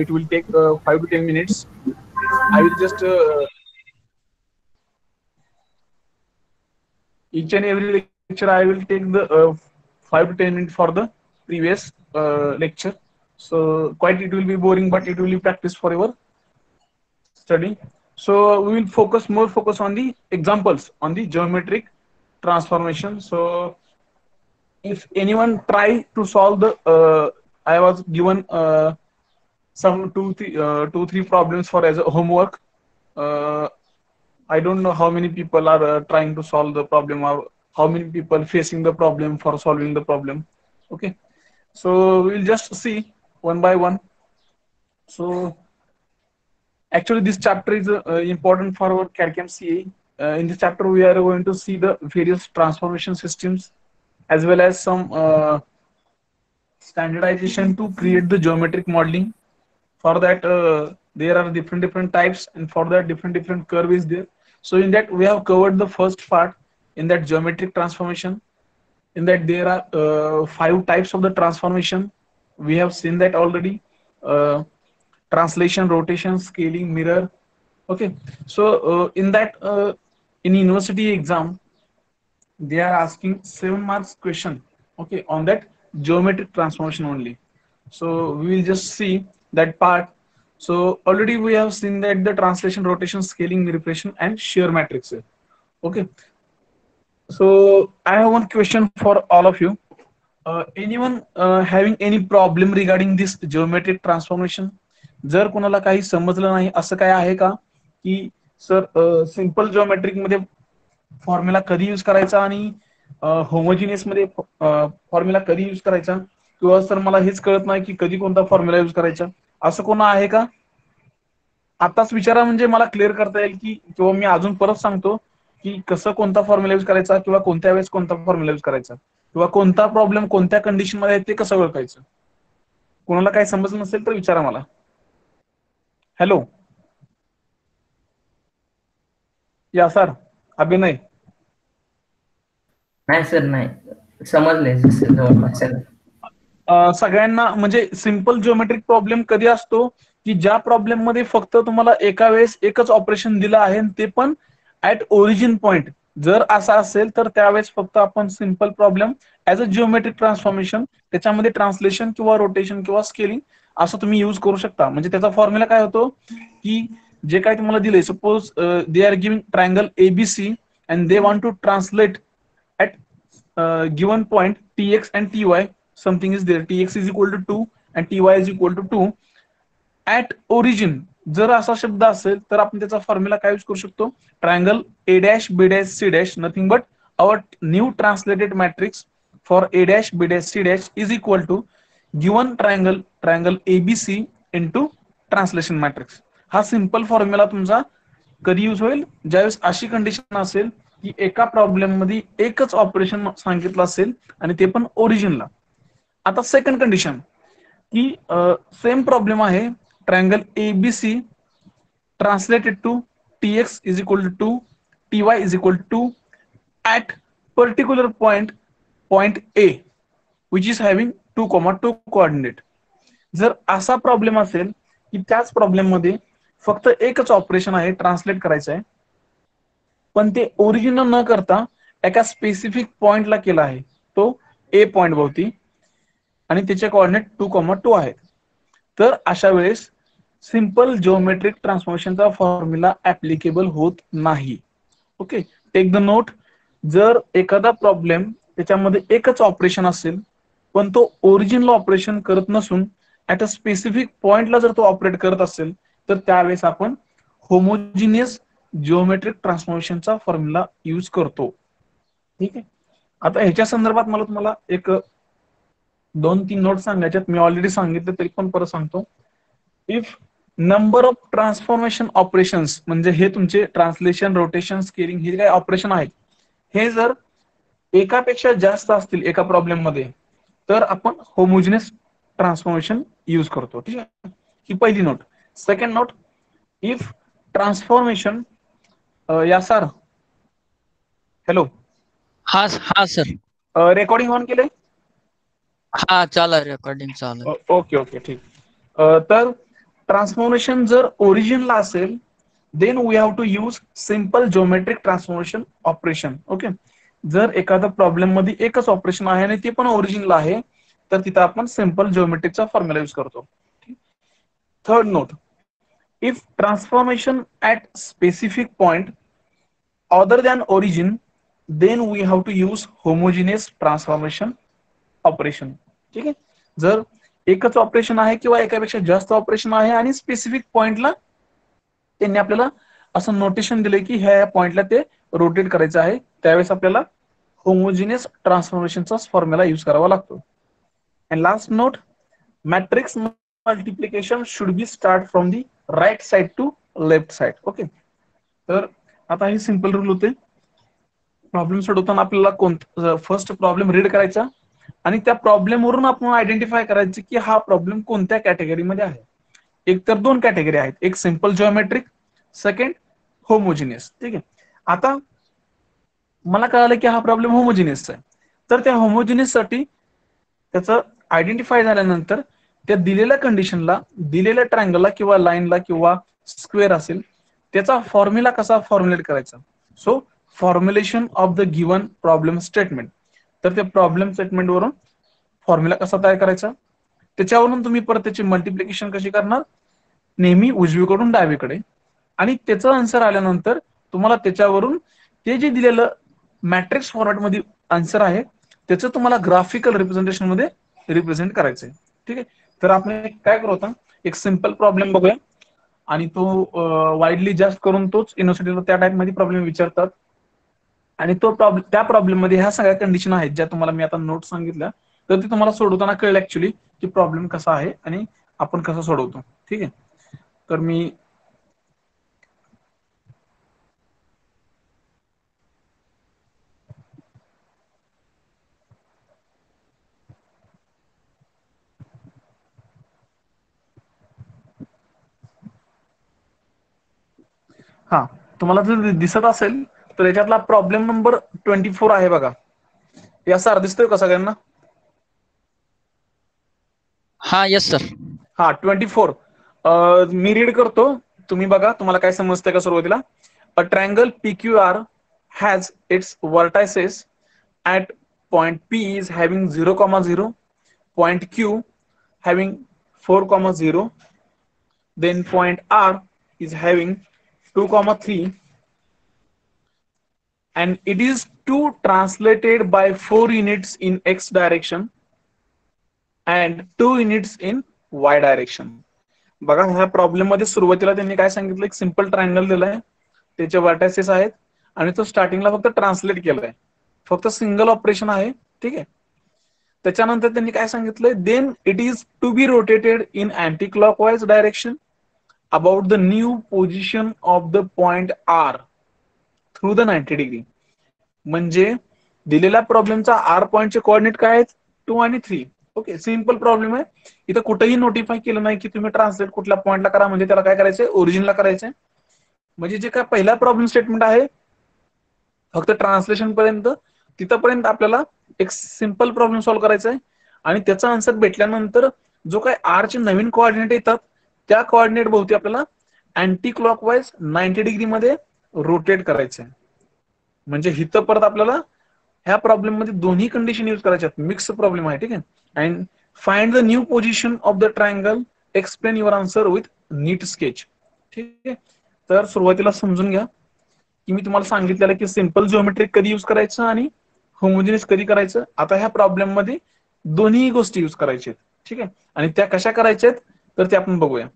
it will take 5 to 10 minutes. I will just each and every lecture I will take the 5 to 10 minutes for the previous lecture. So quite it will be boring, but it will be practice for your study. So we will focus on the examples on the geometric transformation. So if anyone try to solve the I was given some two three problems for as a homework. uh, I don't know how many people are trying to solve the problem, or how many people facing the problem for solving the problem. Okay, so we'll just see one by one. So actually this chapter is important for our CAD/CAM CA. In this chapter we are going to see the various transformation systems, as well as some standardization to create the geometric modeling. For that there are different types, and for that different curve is there. So in that we have covered the first part in that geometric transformation. In that there are 5 types of the transformation. We have seen that already: uh, translation, rotation, scaling, mirror. Okay, so in that in university exam they are asking 7 marks question, okay, on that geometric transformation only. So we will just see that part. So already we have seen that the translation, rotation, scaling, manipulation, and shear matrix. Okay, so I have one question for all of you. Anyone having any problem regarding this geometric transformation? जर कोणाला काही समजलं नाही असं काय आहे का, की सर सिंपल जिओमेट्रिक मध्ये फॉर्म्युला कधी यूज करायचा आणि होमोजिनियस मध्ये फॉर्म्युला कधी यूज करायचा, किंवा सर मला हेच कळत नाही की कधी कोणता फॉर्म्युला यूज करायचा, असं कोण आहे का? आताच विचारा, म्हणजे मला क्लिअर करता येईल, की किंवा मी अजून परत सांगतो की कसं कोणता फॉर्म्युला यूज करायचा, किंवा कोणत्या वेळेस कोणता फॉर्म्युला यूज करायचा, किंवा कोणता प्रॉब्लेम कोणत्या कंडिशन मध्ये आहे ते कसं ओळखायचं. कोणाला काही समजलं नसेल तर विचारा मला. हॅलो, या सर, अभिनय. नाही सर, नाही समजले जवळपास. सगळ्यांना म्हणजे सिंपल जिओमेट्रिक प्रॉब्लेम कधी असतो, की ज्या प्रॉब्लेम मध्ये फक्त तुम्हाला एका वेळेस एकच ऑपरेशन दिलं आहे, ते पण ऍट ओरिजिन पॉइंट. जर असा असेल तर त्यावेळेस फक्त आपण simple problem as a geometric transformation त्याच्यामध्ये ट्रान्सलेशन किंवा रोटेशन किंवा स्केलिंग असं तुम्ही यूज करू शकता. म्हणजे त्याचा फॉर्म्युला काय होतो, की जे काय तुम्हाला दिलंय, suppose they are giving triangle ABC and they want to translate at given point tx and ty. Something is there, tx is equal to 2 and ty is equal to 2 at origin. जर असा शब्द असेल तर आपण त्याचा formula काय use करू शकतो, triangle A dash B dash C dash, nothing but our new translated matrix for A dash B dash C dash is equal to given triangle ABC into translation matrix. हा simple formula तुमचा कधी use होईल, ज्यावेळेस अशी condition असेल की एका problem मध्ये एकच ऑपरेशन सांगितलं असेल आणि ते पण ओरिजिनला. आता सेकंड कंडिशन, की सेम प्रॉब्लेम आहे, triangle ABC translated to tx is equal to 2, ty is equal to 2 at particular point A which is having 2,2 coordinate. जर असा प्रॉब्लेम असेल की त्याच प्रॉब्लेम मध्ये फक्त एकच ऑपरेशन आहे, ट्रान्सलेट करायचं आहे, पण ते ओरिजिनल न करता एका स्पेसिफिक पॉइंटला केला आहे, तो ए पॉइंट भोवती, आणि त्याचे कोऑर्डिनेट 2,2 आहेत, तर अशा वेळेस सिंपल जिओमेट्रिक ट्रान्सफॉर्मेशनचा फॉर्म्युला ऍप्लिकेबल होत नाही. Okay, take the note. जर एखादा प्रॉब्लेम त्याच्यामध्ये एकच ऑपरेशन असेल, पण तो ओरिजिनल ऑपरेशन करत नसून ऍट अ स्पेसिफिक पॉइंटला जर तो ऑपरेट करत असेल, तर त्यावेळेस आपण होमोजिनियस जिओमेट्रिक ट्रान्सफॉर्मेशनचा फॉर्म्युला यूज करतो. ठीक आहे. आता ह्याच्या संदर्भात मला तुम्हाला एक 2-3 नोट सांगायच्यात. मी ऑलरेडी सांगितलं तरी पण परत सांगतो. If number of transformation operations, म्हणजे हे तुमचे ट्रान्सलेशन, रोटेशन, स्केलिंग हे काय ऑपरेशन आहेत, हे जर एकापेक्षा जास्त असतील एका प्रॉब्लेम मध्ये, तर आपण होमोजिनियस ट्रान्सफॉर्मेशन यूज करतो. ठीक आहे, ही पहिली note. Second note, if transformation, या सर, हॅलो, हा हा सर, रेकॉर्डिंग ऑन केलंय? हा चालू आहे, रेकॉर्डिंग चालू आहे. ओके ओके, ठीक. तर ट्रान्सफॉर्मेशन जर ओरिजिनला असेल then we have to use simple geometric transformation operation. Okay, जर एखाद्या प्रॉब्लेम मध्ये एकच ऑपरेशन आहे आणि ते पण ओरिजिनला आहे तर तिथं आपण सिम्पल जिओमेट्रिकचा फॉर्म्युला यूज करतो. Third note, if transformation at specific point other than origin then we have to use homogeneous transformation operation. ठीक आहे, जर एकच ऑपरेशन आहे किंवा एकापेक्षा जास्त ऑपरेशन आहे आणि स्पेसिफिक पॉइंटला त्यांनी आपल्याला असं नोटेशन दिलंय की ह्या पॉइंटला ते रोटेट करायचं आहे, त्यावेळेस आपल्याला होमोजिनियस ट्रान्सफॉर्मेशनचा फॉर्म्युला यूज करावा लागतो. And last note, matrix multiplication should be start from the right side to left side. Okay, तर आता हे सिंपल रूल होते. प्रॉब्लेम सोडवताना आपल्याला कोणता फर्स्ट प्रॉब्लेम रीड करायचा आणि त्या प्रॉब्लेम वरून आपण आयडेंटिफाय करायचे की हा प्रॉब्लेम कोणत्या कॅटेगरीमध्ये आहे. एक तर दोन कॅटेगरी आहेत, एक सिंपल जिओमेट्रिक, सेकंड होमोजिनियस. ठीक आहे, आता मला कळालं की हा प्रॉब्लेम होमोजिनियसचा आहे, तर त्या होमोजिनियस साठी त्याचं आयडेंटिफाय झाल्यानंतर त्या दिलेल्या कंडिशनला, दिलेल्या ट्रायंगलला किंवा लाईनला किंवा स्क्वेअर असेल त्याचा फॉर्म्युला कसा फॉर्म्युलेट करायचा. So formulation of the given problem statement, तर त्या प्रॉब्लेम स्टेटमेंट वरून फॉर्म्युला कसा तयार करायचा, त्याच्यावरून तुम्ही परत त्याची मल्टिप्लिकेशन कशी करणार, नेहमी उजवीकडून डावीकडे, आणि त्याचं आन्सर आल्यानंतर तुम्हाला त्याच्यावरून ते जे दिलेलं मॅट्रिक्स फॉर्मॅटमध्ये आन्सर आहे त्याचं तुम्हाला ग्राफिकल रिप्रेझेंटेशन मध्ये रिप्रेझेंट करायचंय. ठीक आहे, तर आपण काय करू आता एक सिंपल प्रॉब्लेम बघूया आणि तो वाईडली जास्त करून तोच युनिव्हर्सिटीला त्या टाइप मध्ये प्रॉब्लेम विचारतात आणि तो त्या प्रॉब्लेम मध्ये ह्या सगळ्या कंडिशन आहेत ज्या तुम्हाला मी आता नोट सांगितल्या, तर ते तुम्हाला सोडवताना कळलं ऍक्च्युली की प्रॉब्लेम कसा आहे आणि आपण कसं सोडवतो. ठीक आहे, तर मी हा तुम्हाला जर दिसत असेल तर याच्यातला प्रॉब्लेम नंबर 24 आहे बघा, या सार दिसतोय का सगळ्यांना? हा यस सर. हा 24 मी रीड करतो, तुम्ही बघा तुम्हाला काय समजतंय का. सुरुवातीला, a triangle PQR has its vertices at point P is having 0,0, point Q having 4,0, then point R is having 2,3, and it is to translated by 4 units in X direction and 2 units in Y direction. बघा ह्या problem मध्ये सुरुवातीला त्यांनी काय सांगितलं, एक simple triangle दिलाय, त्याचे वर्टायसेस आहेत आणि तो स्टार्टिंगला फक्त ट्रान्सलेट केलाय, फक्त सिंगल ऑपरेशन आहे. ठीक आहे, त्याच्यानंतर त्यांनी काय सांगितलंय, then it is to be rotated in anti clockwise direction about the new position of the point R through the 90 degree. म्हणजे दिलेल्या प्रॉब्लेमचा आर पॉइंटचे कोऑर्डिनेट काय आहेत, 2 आणि 3. ओके, सिंपल प्रॉब्लेम आहे, इथं कुठेही नोटिफाय केलं नाही की तुम्ही ट्रान्सलेट कुठल्या पॉइंटला करा, म्हणजे त्याला काय करायचंय, ओरिजिनला करायचंय. म्हणजे जे काय पहिला प्रॉब्लेम स्टेटमेंट आहे फक्त ट्रान्सलेशन पर्यंत, तिथपर्यंत आपल्याला एक सिंपल प्रॉब्लेम सॉल्व्ह करायचा आहे आणि त्याचा आन्सर भेटल्यानंतर जो काय आर चे नवीन कोऑर्डिनेट येतात त्या कोऑर्डिनेट भोवती आपल्याला अँटी क्लॉकवाइज 90 डिग्री मध्ये रोटेट करायचंय. म्हणजे हिथं परत आपल्याला ह्या प्रॉब्लेम मध्ये दोन्ही कंडिशन यूज करायच्या, मिक्स प्रॉब्लेम आहे. ठीक आहे, and find the new position of the triangle, explain your answer with NEET sketch. ठीक आहे, तर सुरुवातीला समजून घ्या की मी तुम्हाला सांगितलेलं की सिंपल जिओमेट्रिक कधी यूज करायचं आणि होमोजिनियस कधी करायचं. आता ह्या प्रॉब्लेम मध्ये दोन्ही गोष्टी यूज करायच्या आहेत. ठीक आहे, आणि त्या कशा करायच्या आहेत तर ते आपण बघूया.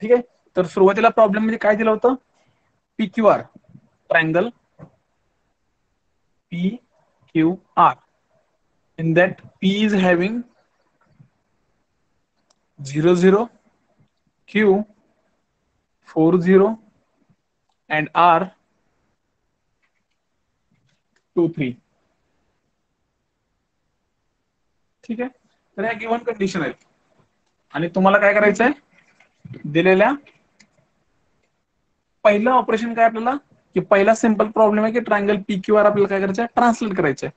ठीक आहे, तर सुरुवातीला प्रॉब्लेम मध्ये काय दिलं होतं, PQR triangle PQR in that P is having 0, 0, Q 4, 0 and R 2, 3. ठीक आहे, तर ह्या गिव्हन कंडिशन आहेत आणि तुम्हाला काय करायचं आहे दिलेल्या पहिलं ऑपरेशन काय आपल्याला की पहिला सिंपल प्रॉब्लेम आहे की ट्रायंगल पी क्यू आर आपल्याला काय करायचं आहे ट्रान्सलेट करायचं आहे.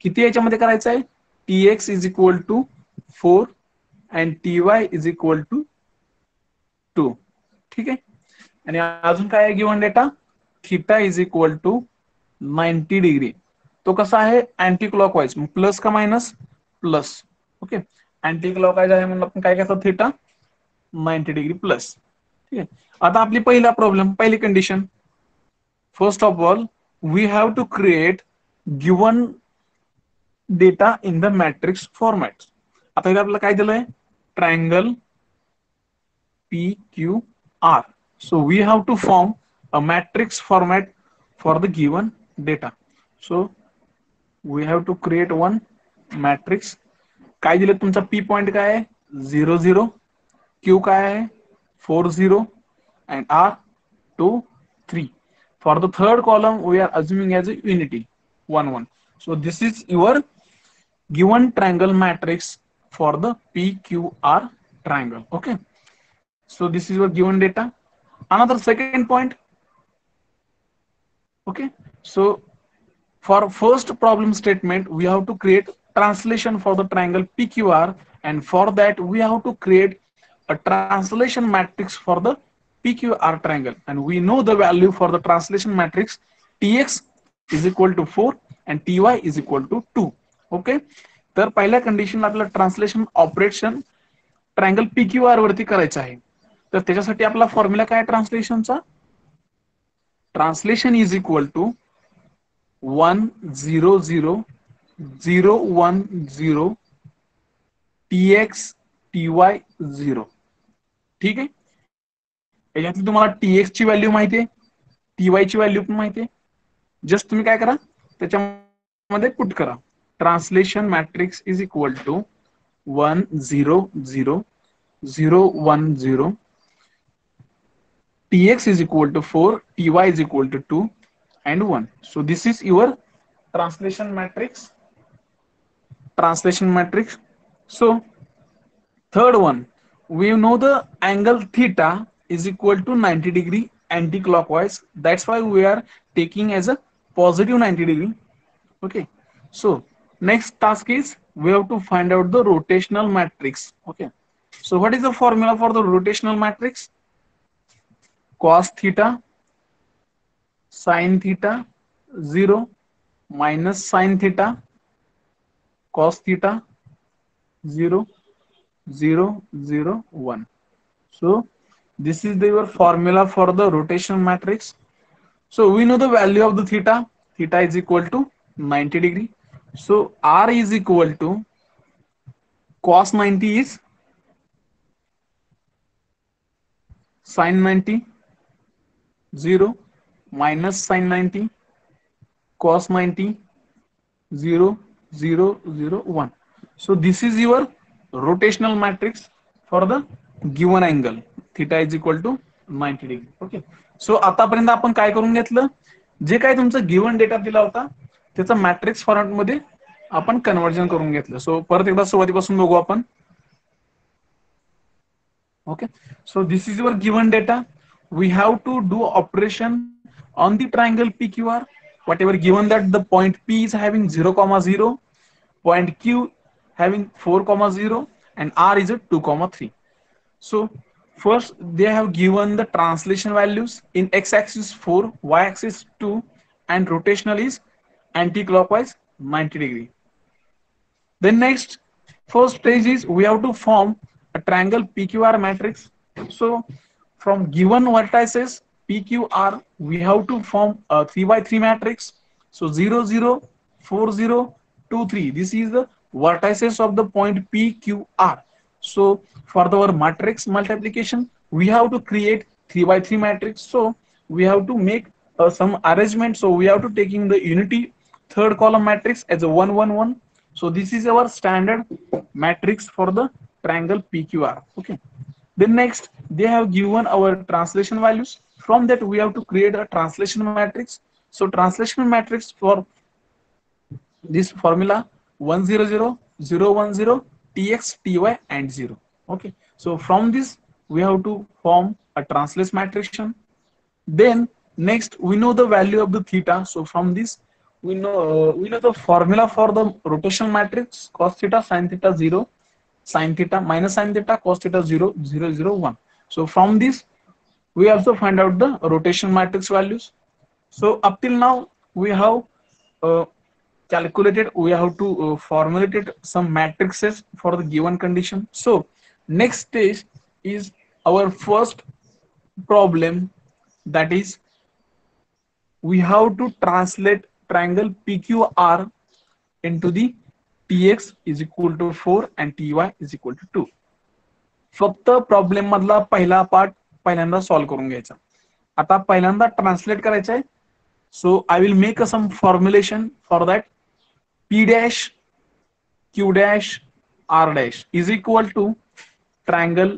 किती याच्यामध्ये करायचं आहे T X is equal to 4 and T Y is equal to 2. ठीक आहे. आणि अजून काय आहे given data theta is equal to 90 degree. तो कसा आहे अँटी क्लॉकवाईज प्लस का minus plus. Okay anti clockwise आहे म्हणून आपण काय करतो थीटा 90 डिग्री प्लस. ठीक आहे. आता आपली पहिला प्रॉब्लेम पहिली condition first of all we have to create given data in the matrix format. आता इथे आपल्याला काय दिलंय triangle P Q R. So we have to form a matrix format for the given data. So we have to create one matrix. काय दिलं तुमचा P point काय आहे 0 0, Q काय आहे 4 0 and R 2 3. For the third column we are assuming as a unity 1 1. So this is your given triangle matrix for the PQR triangle. Okay. So this is your given data. Another second point. Okay, so for first problem statement we have to create translation for the triangle PQR, and for that we have to create a translation matrix for the PQR triangle, and we know the value for the translation matrix Tx is equal to 4 and Ty is equal to 2. Okay, तर पहिल्या condition आपल्याला translation operation triangle PQR वरती करायचं आहे. तर त्याच्यासाठी आपला formula काय ट्रान्सलेशनचा translation is equal to 1 0 0 0 1 0 tx ty 0. ठीक आहे. याच्यातली तुम्हाला tx ची व्हॅल्यू माहिती आहे ty ची व्हॅल्यू पण माहिती आहे. जस्ट तुम्ही काय करा त्याच्यामध्ये पुट करा translation matrix is equal to 1 0 0 0 1 0 tx is equal to 4, ty is equal to 2 and 1. So this is your translation matrix. So third one, we know the angle theta is equal to 90 degree anti-clockwise. That's why we are taking as a positive 90 degree. Okay. So next task is we have to find out the rotational matrix. Okay. So what is the formula for the rotational matrix? Cos theta sin theta 0 minus sin theta cos theta 0 0 0 1. So this is your formula for the rotation matrix. So we know the value of the theta is equal to 90 degree. So R is equal to cos 90 is sin 90 0 minus sin 90 cos 90 0 0 0 1. So this is your rotational matrix for the given angle theta is equal to 90 degree. Okay. So आतापर्यंत आपण काय करून घेतलं जे काय तुमचं given data दिला होता त्याचा मॅट्रिक्स फॉर्मॅट मध्ये आपण कन्वर्जन करून घेतलं. सो परत एकदा सुरुवातीपासून बघू आपण. Okay, so this is your given data. We have to do operation on the triangle PQR. Whatever given that the point P is having 0, 0, point Q having 4, 0, and R is a 2, 3. So first they have given the translation values in x-axis 4, y-axis 2, and rotational is anti-clockwise 90 degree. Then next, first stage is we have to form a triangle PQR matrix. So from given vertices PQR, we have to form a 3x3 matrix. So 0 0 4 0 2 3. This is the vertices of the point PQR. So for our matrix multiplication, we have to create 3x3 matrix. So we have to make some arrangement. So we have to taking the unity third column matrix as a 1 1 1. So this is our standard matrix for the triangle PQR. Okay. Then next they have given our translation values. From that we have to create a translation matrix. So translation matrix for this formula 1 0 0 0 1 0 tx, ty and 0. Okay, so from this we have to form a translate matrix. Then next we know the value of the theta. So from this we know the formula for the rotational matrix: cos theta sin theta 0, sin theta minus sin theta cos theta 0 0 0 1. So from this we also find out the rotation matrix values. So up till now we have uh, calculated, we have to formulated some matrices for the given condition. So next stage is our first problem, that is we have to translate triangle PQR into the tx is equal to 4 and ty is equal to 2. फक्त problem मधला पहिला part पहिल्यांदा solve करून घ्यायचा. आता पहिल्यांदा translate करायचं आहे. So I will make a some formulation for that. P dash Q dash R dash is equal to triangle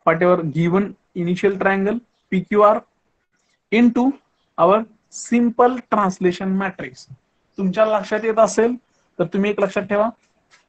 whatever given initial triangle PQR into our simple translation matrix. तुमच्या लक्षात येत असेल तर तुम्ही एक लक्षात ठेवा,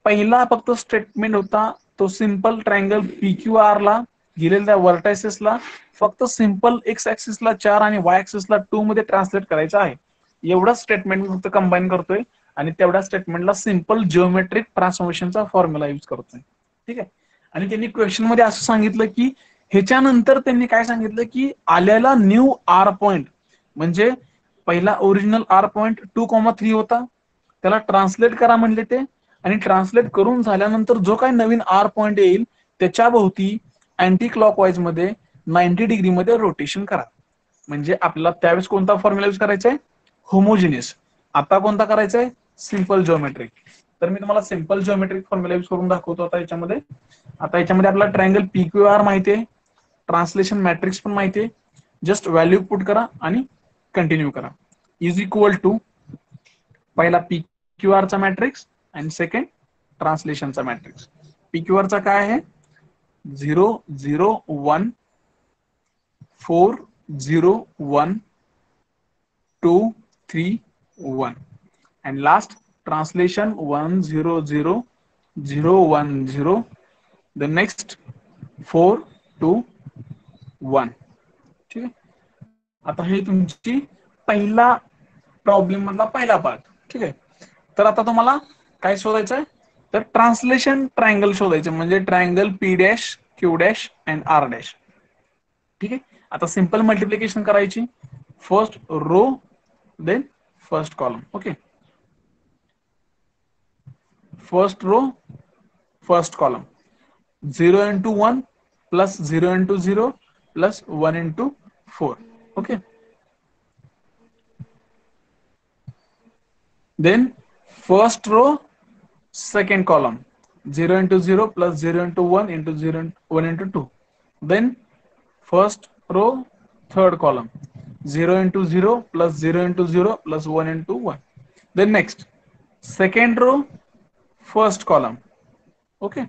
पहिला फक्त स्टेटमेंट होता तो सिंपल ट्रायंगल PQR ला दिलेल्या व्हर्टायसेसला फक्त सिंपल एक्स ऍक्सिसला 4 आणि वाय ऍक्सिसला 2 मध्ये ट्रान्सलेट करायचं आहे. एवढंच स्टेटमेंट मी फक्त कंबाईन करतोय आणि तेवढ्या स्टेटमेंटला सिंपल जिओमेट्रिक ट्रान्सफॉर्मेशनचा फॉर्म्युला यूज करतोय. ठीक आहे. आणि त्यांनी क्वेश्चन मध्ये असं सांगितलं की ह्याच्यानंतर त्यांनी काय सांगितलं की आलेला न्यू आर पॉइंट म्हणजे पहिला ओरिजिनल आर पॉइंट 2,3 होता, त्याला ट्रान्सलेट करा म्हणले ते, आणि ट्रान्सलेट करून झाल्यानंतर जो काही नवीन आर पॉइंट येईल त्याच्या भोवती अँटी क्लॉकवाईज मध्ये 90 डिग्री मध्ये रोटेशन करा. म्हणजे आपल्याला त्यावेळेस कोणता फॉर्म्युला यूज करायचा आहे? होमोजिनियस. आता कोणता करायचा आहे? Simple geometric. तर मी तुम्हाला सिंपल जिओमेट्रिक फॉर्म्युला यूज करून दाखवतो आता याच्यामध्ये. आता याच्यामध्ये आपला ट्रायंगल PQR माहिती आहे, ट्रान्सलेशन मॅट्रिक्स पण माहिती आहे. जस्ट व्हॅल्यू पुट करा आणि कंटिन्यू करा. इज इक्वल टू पहिला PQR चा मॅट्रिक्स आणि सेकंड ट्रान्सलेशनचा मॅट्रिक्स. PQR चा काय आहे? 0 0 1 4 0 1 2 3 1 and last translation 1 0 0 0 1 0, the next 4 2 1. ठीक आहे. आता हे तुमची पहिला प्रॉब्लेम मधला पहिला पार्ट. ठीक आहे. तर आता तुम्हाला काय शोधायचं आहे? तर ट्रान्सलेशन ट्रायंगल शोधायचं, म्हणजे triangle P dash Q dash and R dash. ठीक आहे. आता सिंपल मल्टिप्लिकेशन करायची, first row then first column. Okay, first row first column 0 into 1 plus 0 into 0 plus 1 into 4. Okay, then first row second column 0 into 0 plus 0 into 1 into 0 1 into 2. Then first row third column 0 into 0 plus 0 into 0 plus 1 into 1. Then next second row first column. Okay,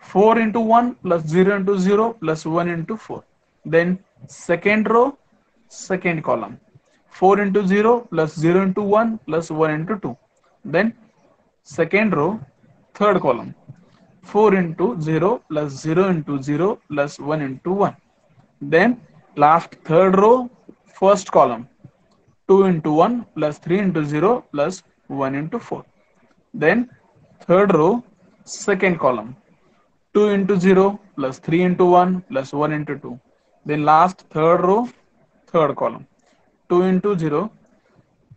4 into 1 plus 0 into 0 plus 1 into 4. Then second row second column 4 into 0 plus 0 into 1 plus 1 into 2. Then second row third column 4 into 0 plus 0 into 0 plus 1 into 1. Then last third row first column 2 into 1 plus 3 into 0 plus 1 into 4. Then third row second column 2 into 0 plus 3 into 1 plus 1 into 2. Then last third row third column 2 into 0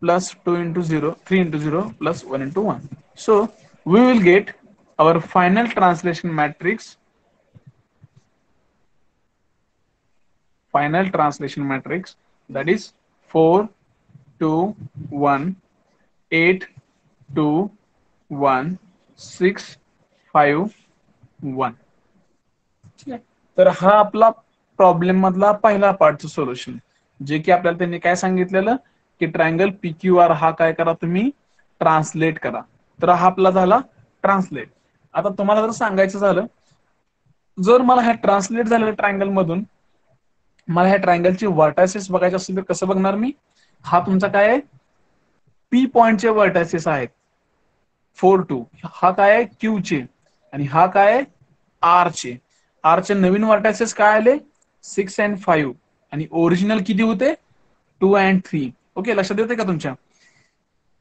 plus 2 into 0 3 into 0 plus 1 into 1. So we will get our final translation matrix, that is 4 2 1 8 2 1 6 5 1. ठीक आहे. तर हा आपला problem मधला पहिला पार्टचं solution, जे की आपल्याला त्यांनी काय सांगितलेलं की ट्रायंगल PQR हा काय करा, तुम्ही ट्रान्सलेट करा. तर हा आपला झाला ट्रान्सलेट. आता तुम्हाला जर सांगायचं झालं, जर मला ह्या ट्रान्सलेट झालेल्या ट्रायंगल मधून मला ह्या ट्रायंगलची व्हर्टायसेस बघायचे असतील तर कसं बघणार मी? हा तुमचा काय आहे? P पॉइंटचे व्हर्टायसेस आहेत 4 2. हा काय आहे? Q चे. आणि हा काय आहे आरचे. आरचे नवीन वर्टायसेस काय आले 6 and 5 आणि ओरिजिनल किती होते 2 and 3. ओके, लक्षात येते का तुमच्या?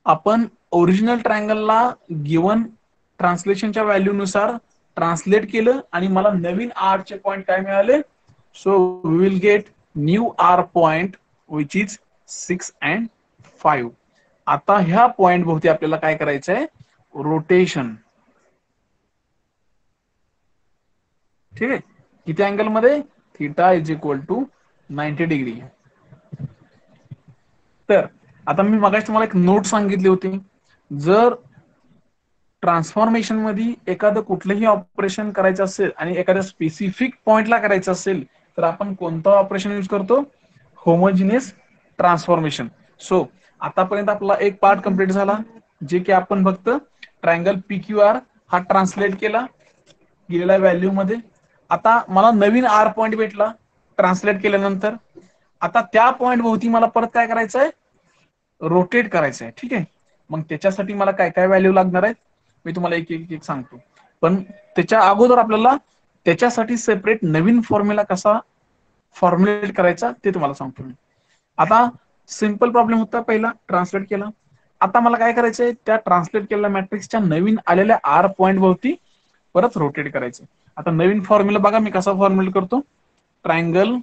आपण ओरिजिनल ट्रायंगलला गिवन ट्रान्सलेशनच्या व्हॅल्यूनुसार ट्रान्सलेट केलं आणि मला नवीन आरचे पॉइंट काय मिळाले. So we will get new R point which is 6 and 5. आता ह्या पॉइंट भोवती आपल्याला काय करायचं आहे रोटेशन. ठीक आहे, किती अँगल मध्ये theta is equal to 90 degree. तर आता मी मगाशी तुम्हाला एक नोट सांगितली होती, जर ट्रान्सफॉर्मेशन मध्ये एखादं कुठलंही ऑपरेशन करायचं असेल आणि एखाद्या स्पेसिफिक पॉइंटला करायचं असेल तर आपण कोणतं ऑपरेशन यूज करतो होमोजिनियस ट्रान्सफॉर्मेशन. सो आतापर्यंत आपला एक पार्ट कंप्लीट झाला, जे की आपण फक्त ट्रायंगल PQR हा ट्रान्सलेट केला गेलेल्या व्हॅल्यू मध्ये. आता मला नवीन आर पॉइंट भेटला ट्रान्सलेट केल्यानंतर. आता त्या पॉइंट भोवती मला परत काय करायचं आहे रोटेट करायचं आहे. ठीक आहे, मग त्याच्यासाठी मला काय काय व्हॅल्यू लागणार आहेत मी तुम्हाला एक एक सांगतो. पण त्याच्या अगोदर आपल्याला त्याच्यासाठी सेपरेट नवीन फॉर्म्युला कसा फॉर्म्युलेट करायचा ते तुम्हाला सांगतो मी. आता सिंपल प्रॉब्लेम होता पहिला ट्रान्सलेट केला. आता मला काय करायचंय त्या ट्रान्सलेट केलेल्या मॅट्रिक्सच्या नवीन आलेल्या आर पॉइंट भोवती परत रोटेट करायचं. आता नवीन फॉर्म्युला बघा मी कसा फॉर्म्युलेट करतो. ट्रायंगल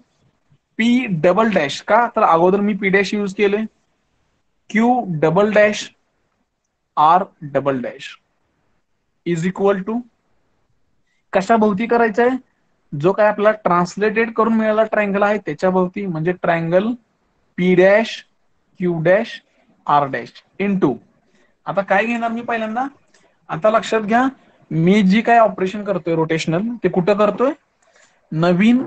पी डबल डॅश का तर अगोदर मी पी डॅश यूज केले Q double dash R double dash is equal to कशा भोवती करायचंय जो काय आपल्याला ट्रान्सलेटेड करून मिळाला ट्रायंगल आहे त्याच्या भोवती, म्हणजे triangle P dash Q dash R dash into. आता काय घेणार मी पहिल्यांदा, आता लक्षात घ्या मी जी काय ऑपरेशन करतोय रोटेशनल ते कुठं करतोय नवीन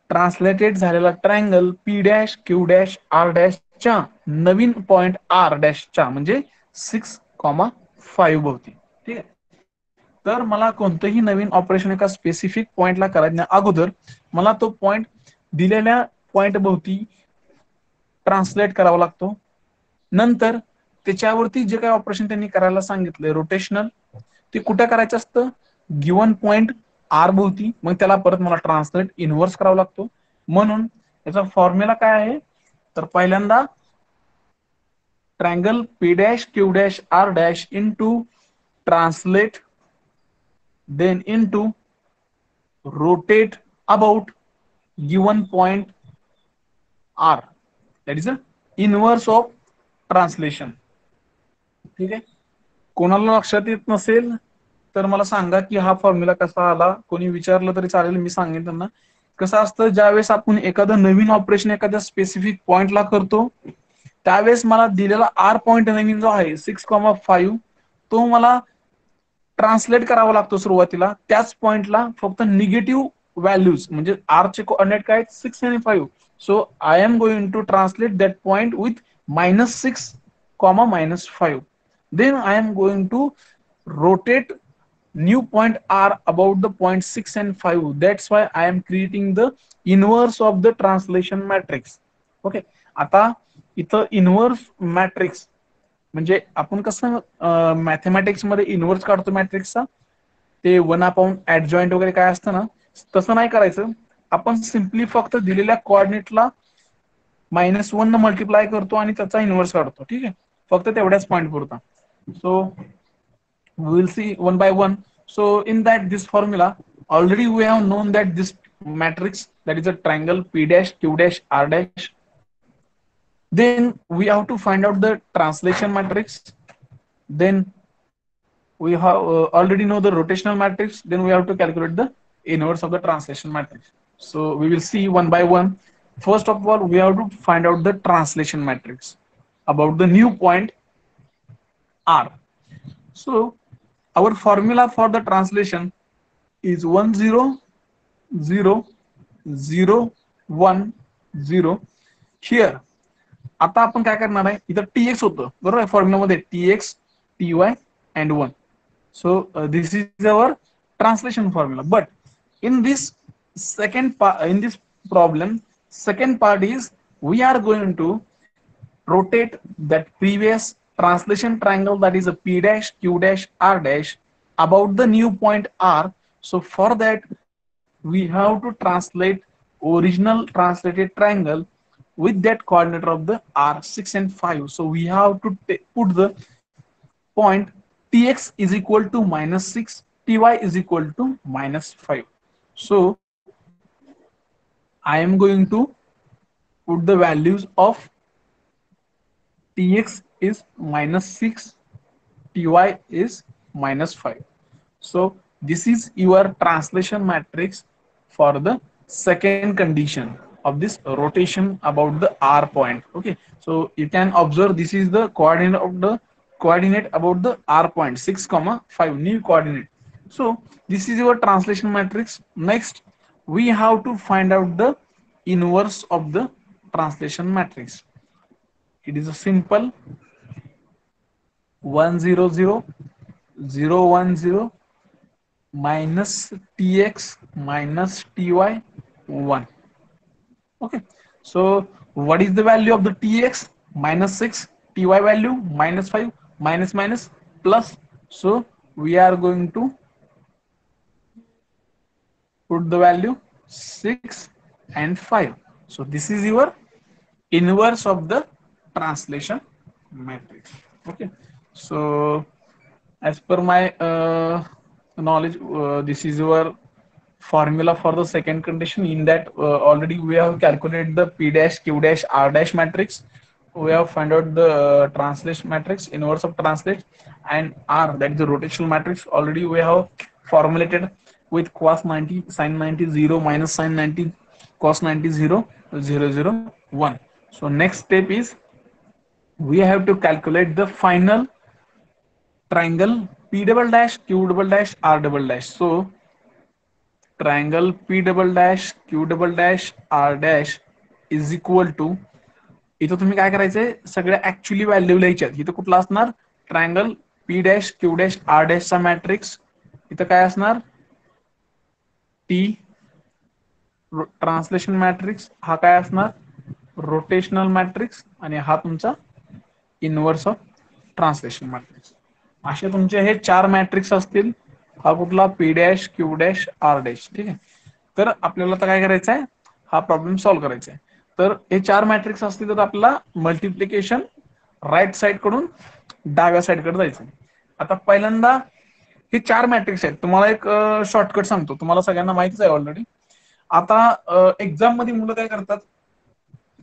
ट्रान्सलेटेड झालेला triangle P dash Q dash R डॅशच्या नवीन पॉइंट आर डॅशच्या म्हणजे 6,5 भोवती. ठीक आहे, तर मला कोणतंही नवीन ऑपरेशन एका स्पेसिफिक पॉइंटला करायच्या अगोदर मला तो पॉइंट दिलेल्या पॉइंट भोवती ट्रान्सलेट करावा लागतो. नंतर त्याच्यावरती जे काही ऑपरेशन त्यांनी करायला सांगितलंय रोटेशनल ते कुठे करायचं असतं गिवन पॉइंट आर भोवती, मग त्याला परत मला ट्रान्सलेट इनव्हर्स करावा लागतो. म्हणून याचा फॉर्म्युला काय आहे तर पहिल्यांदा triangle P dash Q dash R dash into translate then into rotate about given point R, that is the inverse of translation. ठीक आहे, कोणाला लक्षात येत नसेल तर मला सांगा की हा फॉर्म्युला कसा आला. कोणी विचारलं तरी चालेल, मी सांगेन त्यांना. कसं असतं ज्यावेळेस आपण एखादं नवीन ऑपरेशन एखाद्या स्पेसिफिक पॉइंटला करतो त्यावेळेस मला दिलेला आर पॉइंट नवीन जो आहे 6,5 तो मला ट्रान्सलेट करावा लागतो सुरुवातीला. त्याच पॉइंटला फक्त निगेटिव्ह व्हॅल्यूज म्हणजे आर चे कोऑर्डिनेट काय 6 आणि 5. So I am going to translate that point with -6, -5. Then I am going to rotate new point R about the point 6 and 5. That's why I am creating the inverse of the translation matrix. Okay, आता इथं inverse matrix म्हणजे आपण कसं mathematics मध्ये inverse काढतो मॅट्रिक्सचा ते 1/, adjoint वगैरे काय असतं ना तसं नाही करायचं. आपण सिम्पली फक्त दिलेल्या कोऑर्डिनेटला -1 न मल्टिप्लाय करतो आणि त्याचा इनव्हर्स काढतो. ठीक आहे, फक्त तेवढ्याच पॉइंट पुरता. So we will see one by one. So in that this formula already we have known that this matrix that is a triangle P dash Q dash R dash. Then we have to find out the translation matrix. Then we have already know the rotational matrix. Then we have to calculate the inverse of the translation matrix. So we will see one by one. First of all, we have to find out the translation matrix about the new point R. So our formula for the translation is 1 0 0 0 1 0. Here आता आपण काय करणार आहे इथं tx होतं बरोबर आहे formula मध्ये tx ty and 1. So this is our translation formula. But in this second part, in this problem, second part is we are going to rotate that previous translation triangle that is a P dash Q dash R dash about the new point R. So for that we have to translate original translated triangle with that coordinate of the R 6 and 5. So we have to put the point Tx is equal to -6, Ty is equal to -5. So I am going to put the values of Tx is -6, Ty is -5. So this is your translation matrix for the second condition of this rotation about the R point. Okay, so you can observe this is the coordinate about the R point 6,5 new coordinate. So this is your translation matrix. Next we have to find out the inverse of the translation matrix. It is a simple 1 0 0 0 1 0 minus Tx minus Ty 1. Okay, so what is the value of the Tx? -6, Ty value -5, minus minus plus. So we are going to put the value 6 and 5. So this is your inverse of the translation matrix. Okay, so as per my knowledge, this is your formula for the second condition. In that already we have calculated the P dash, Q dash, R dash matrix. We have found out the translation matrix, inverse of translate, and R, that is the rotational matrix. Already we have formulated with cos 90, sin 90, 0, minus sin 90, cos 90, 0, 0, 0, 1. So next step is we have to calculate the final triangle P double dash, Q double dash, R double dash. So triangle P double dash, Q double dash, R dash is equal to, इथं तुम्ही काय करायचंय, सगळ्या actually value लिहायच्यात. इथं कुठला असणार, triangle P dash, Q dash, R dash चा matrix. इथं काय असणार, T ट्रान्सलेशन मॅट्रिक्स, हा काय असणार, रोटेशनल मॅट्रिक्स, आणि हा तुमचा इनवर्स ऑफ ट्रान्सलेशन मॅट्रिक्स. असे तुमचे हे 4 मॅट्रिक्स असतील. हा कुठला, P dash, Q dash, R dash. ठीक आहे, तर आपल्याला आता काय करायचं आहे, हा प्रॉब्लेम सॉल्व्ह करायचा आहे. तर हे 4 मॅट्रिक्स असतील तर आपल्याला मल्टिप्लिकेशन राईट साइड कडून डाव्या साइड कडे जायचं. आता पहिल्यांदा हे 4 मॅट्रिक्स आहेत. तुम्हाला एक शॉर्टकट सांगतो, तुम्हाला सगळ्यांना माहितीच आहे ऑलरेडी. आता एक्झाम मध्ये मुलं काय करतात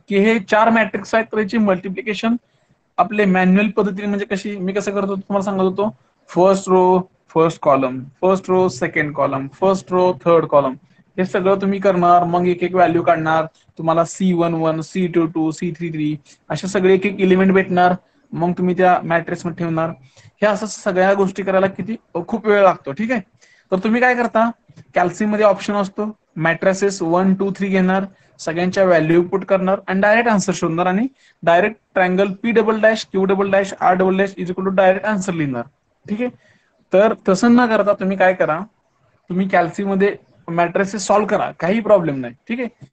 की हे 4 मॅट्रिक्स आहेत, तर याची मल्टिप्लिकेशन आपले मॅन्युअल पद्धतीने, म्हणजे कशी, मी कसं करतो तुम्हाला सांगत होतो, first row first column, first row second column, first row third column, हे सगळं तुम्ही करणार. मग एक एक व्हॅल्यू काढणार. तुम्हाला C11, C22, C33 असे सगळे एक एक एलिमेंट भेटणार. मग तुम्ही त्या मॅट्रिक्स मध्ये ठेवणार. हे असं सगळ्या गोष्टी करायला खूप वेळ लागतो. ठीक आहे, तर तुम्ही काय करता, कॅल्सी मध्ये ऑप्शन असतो, मॅट्रिसेस 1 2 3 घेणार, सगळ्यांच्या व्हॅल्यू पुट करणार आणि डायरेक्ट आन्सर शोधणार, आणि direct triangle P double dash, Q double dash, R double dash is equal to direct answer लिहिणार. ठीक आहे, तर तसं न करता तुम्ही काय करा, तुम्ही कॅल्सी मध्ये मॅट्रिसेस सॉल्व्ह करा, काही प्रॉब्लेम नाही. ठीक आहे,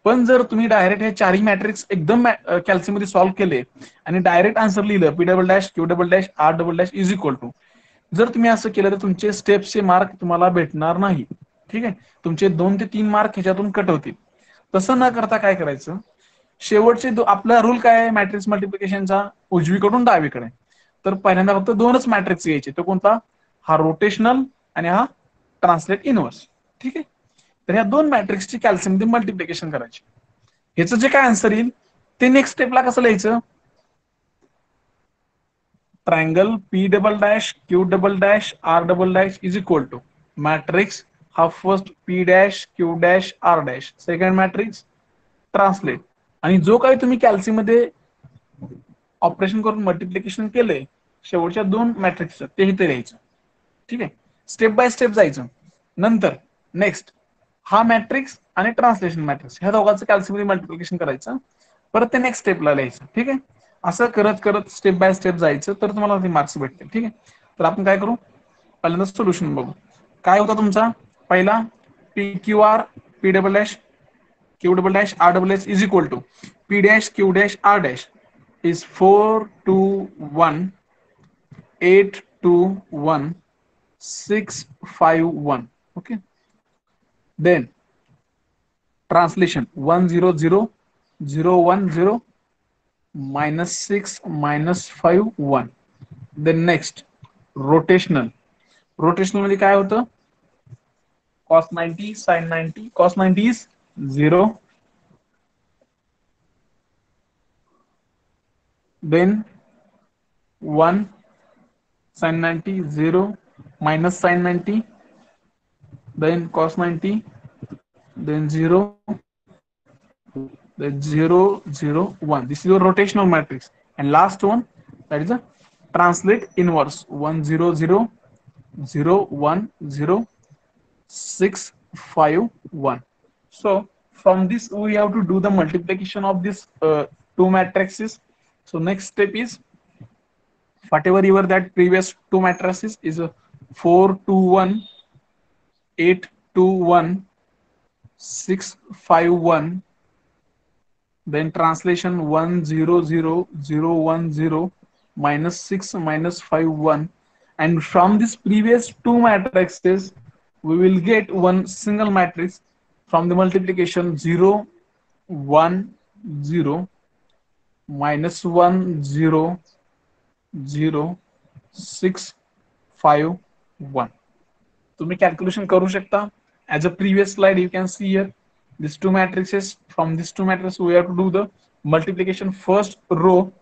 पण जर तुम्ही डायरेक्ट हे 4ही मॅट्रिक्स एकदम कॅल्सी मध्ये सॉल्व्ह केले आणि डायरेक्ट आन्सर लिहिलं, P double dash, Q double dash, R double dash is equal to, जर तुम्ही असं केलं तर तुमचे स्टेप्सचे मार्क तुम्हाला भेटणार नाही. ठीक आहे, तुमचे 2 ते 3 मार्क ह्याच्यातून कट होतील. तसं न करता काय करायचं, शेवटचे आपला रूल काय आहे मॅट्रिक्स मल्टिप्लिकेशनचा, उजवीकडून डावीकडे. तर पहिल्यांदा फक्त 2च मॅट्रिक्स घ्यायचे, तो कोणता, हा रोटेशनल आणि हा ट्रान्सलेट इनवर्स. ठीक आहे, तर ह्या 2 मॅट्रिक्सची कॅल्सी मध्ये मल्टिप्लिकेशन करायची. ह्याचं जे काय आन्सर येईल ते नेक्स्ट स्टेपला कसं लिहायचं, triangle P double dash, Q double dash, R double dash is equal to matrix, हा first P dash, Q dash, R dash, second matrix translate, आणि जो काही तुम्ही कॅल्सी मध्ये ऑपरेशन करून मल्टिप्लिकेशन केलंय शेवटच्या 2 मॅट्रिक्स ते इथे लिहायचं. ठीक आहे, स्टेप बाय स्टेप जायचं. नंतर नेक्स्ट हा मॅट्रिक्स आणि ट्रान्सलेशन मॅट्रिक्स ह्या दोघांचं कॅल्सी मध्ये मल्टिप्लिकेशन करायचं, परत ते नेक्स्ट स्टेपला लिहायचं. ठीक आहे, असं करत करत स्टेप बाय स्टेप जायचं, तर तुम्हाला ते मार्क्स भेटतील. ठीक आहे, तर आपण काय करू, पहिल्यांदा सोल्युशन बघू. काय होता तुमचा पहिला, PQR, P double dash, Q double dash, R double dash is equal to P dash, Q dash, R dash is 4 2 1 8 2 1 651. Okay, then translation 100 010 -6 -5 1. then next rotational. Rotational मध्ये काय होतं, cos 90 sin 90. cos 90 is 0, then 1 sin 90 0 minus sin 90, then cos 90, then 0, then 0 0 1. This is your rotational matrix. And last one, that is a translate inverse. 1 0 0 0 1 0 6 5 1. So from this we have to do the multiplication of this two matrices. So next step is, whatever your that previous two matrices is a 4 2 1 8 2 1 6 5 1, then translation 1 0 0 0 1 0 minus 6 minus 5 1, and from this previous two matrices we will get one single matrix from the multiplication 0 1 0 minus 1 0 0 6 5 1. तुम्ही calculation करू शकता. As a previous slide you can see here these two matrices. From these two matrices we have to do the multiplication. First row,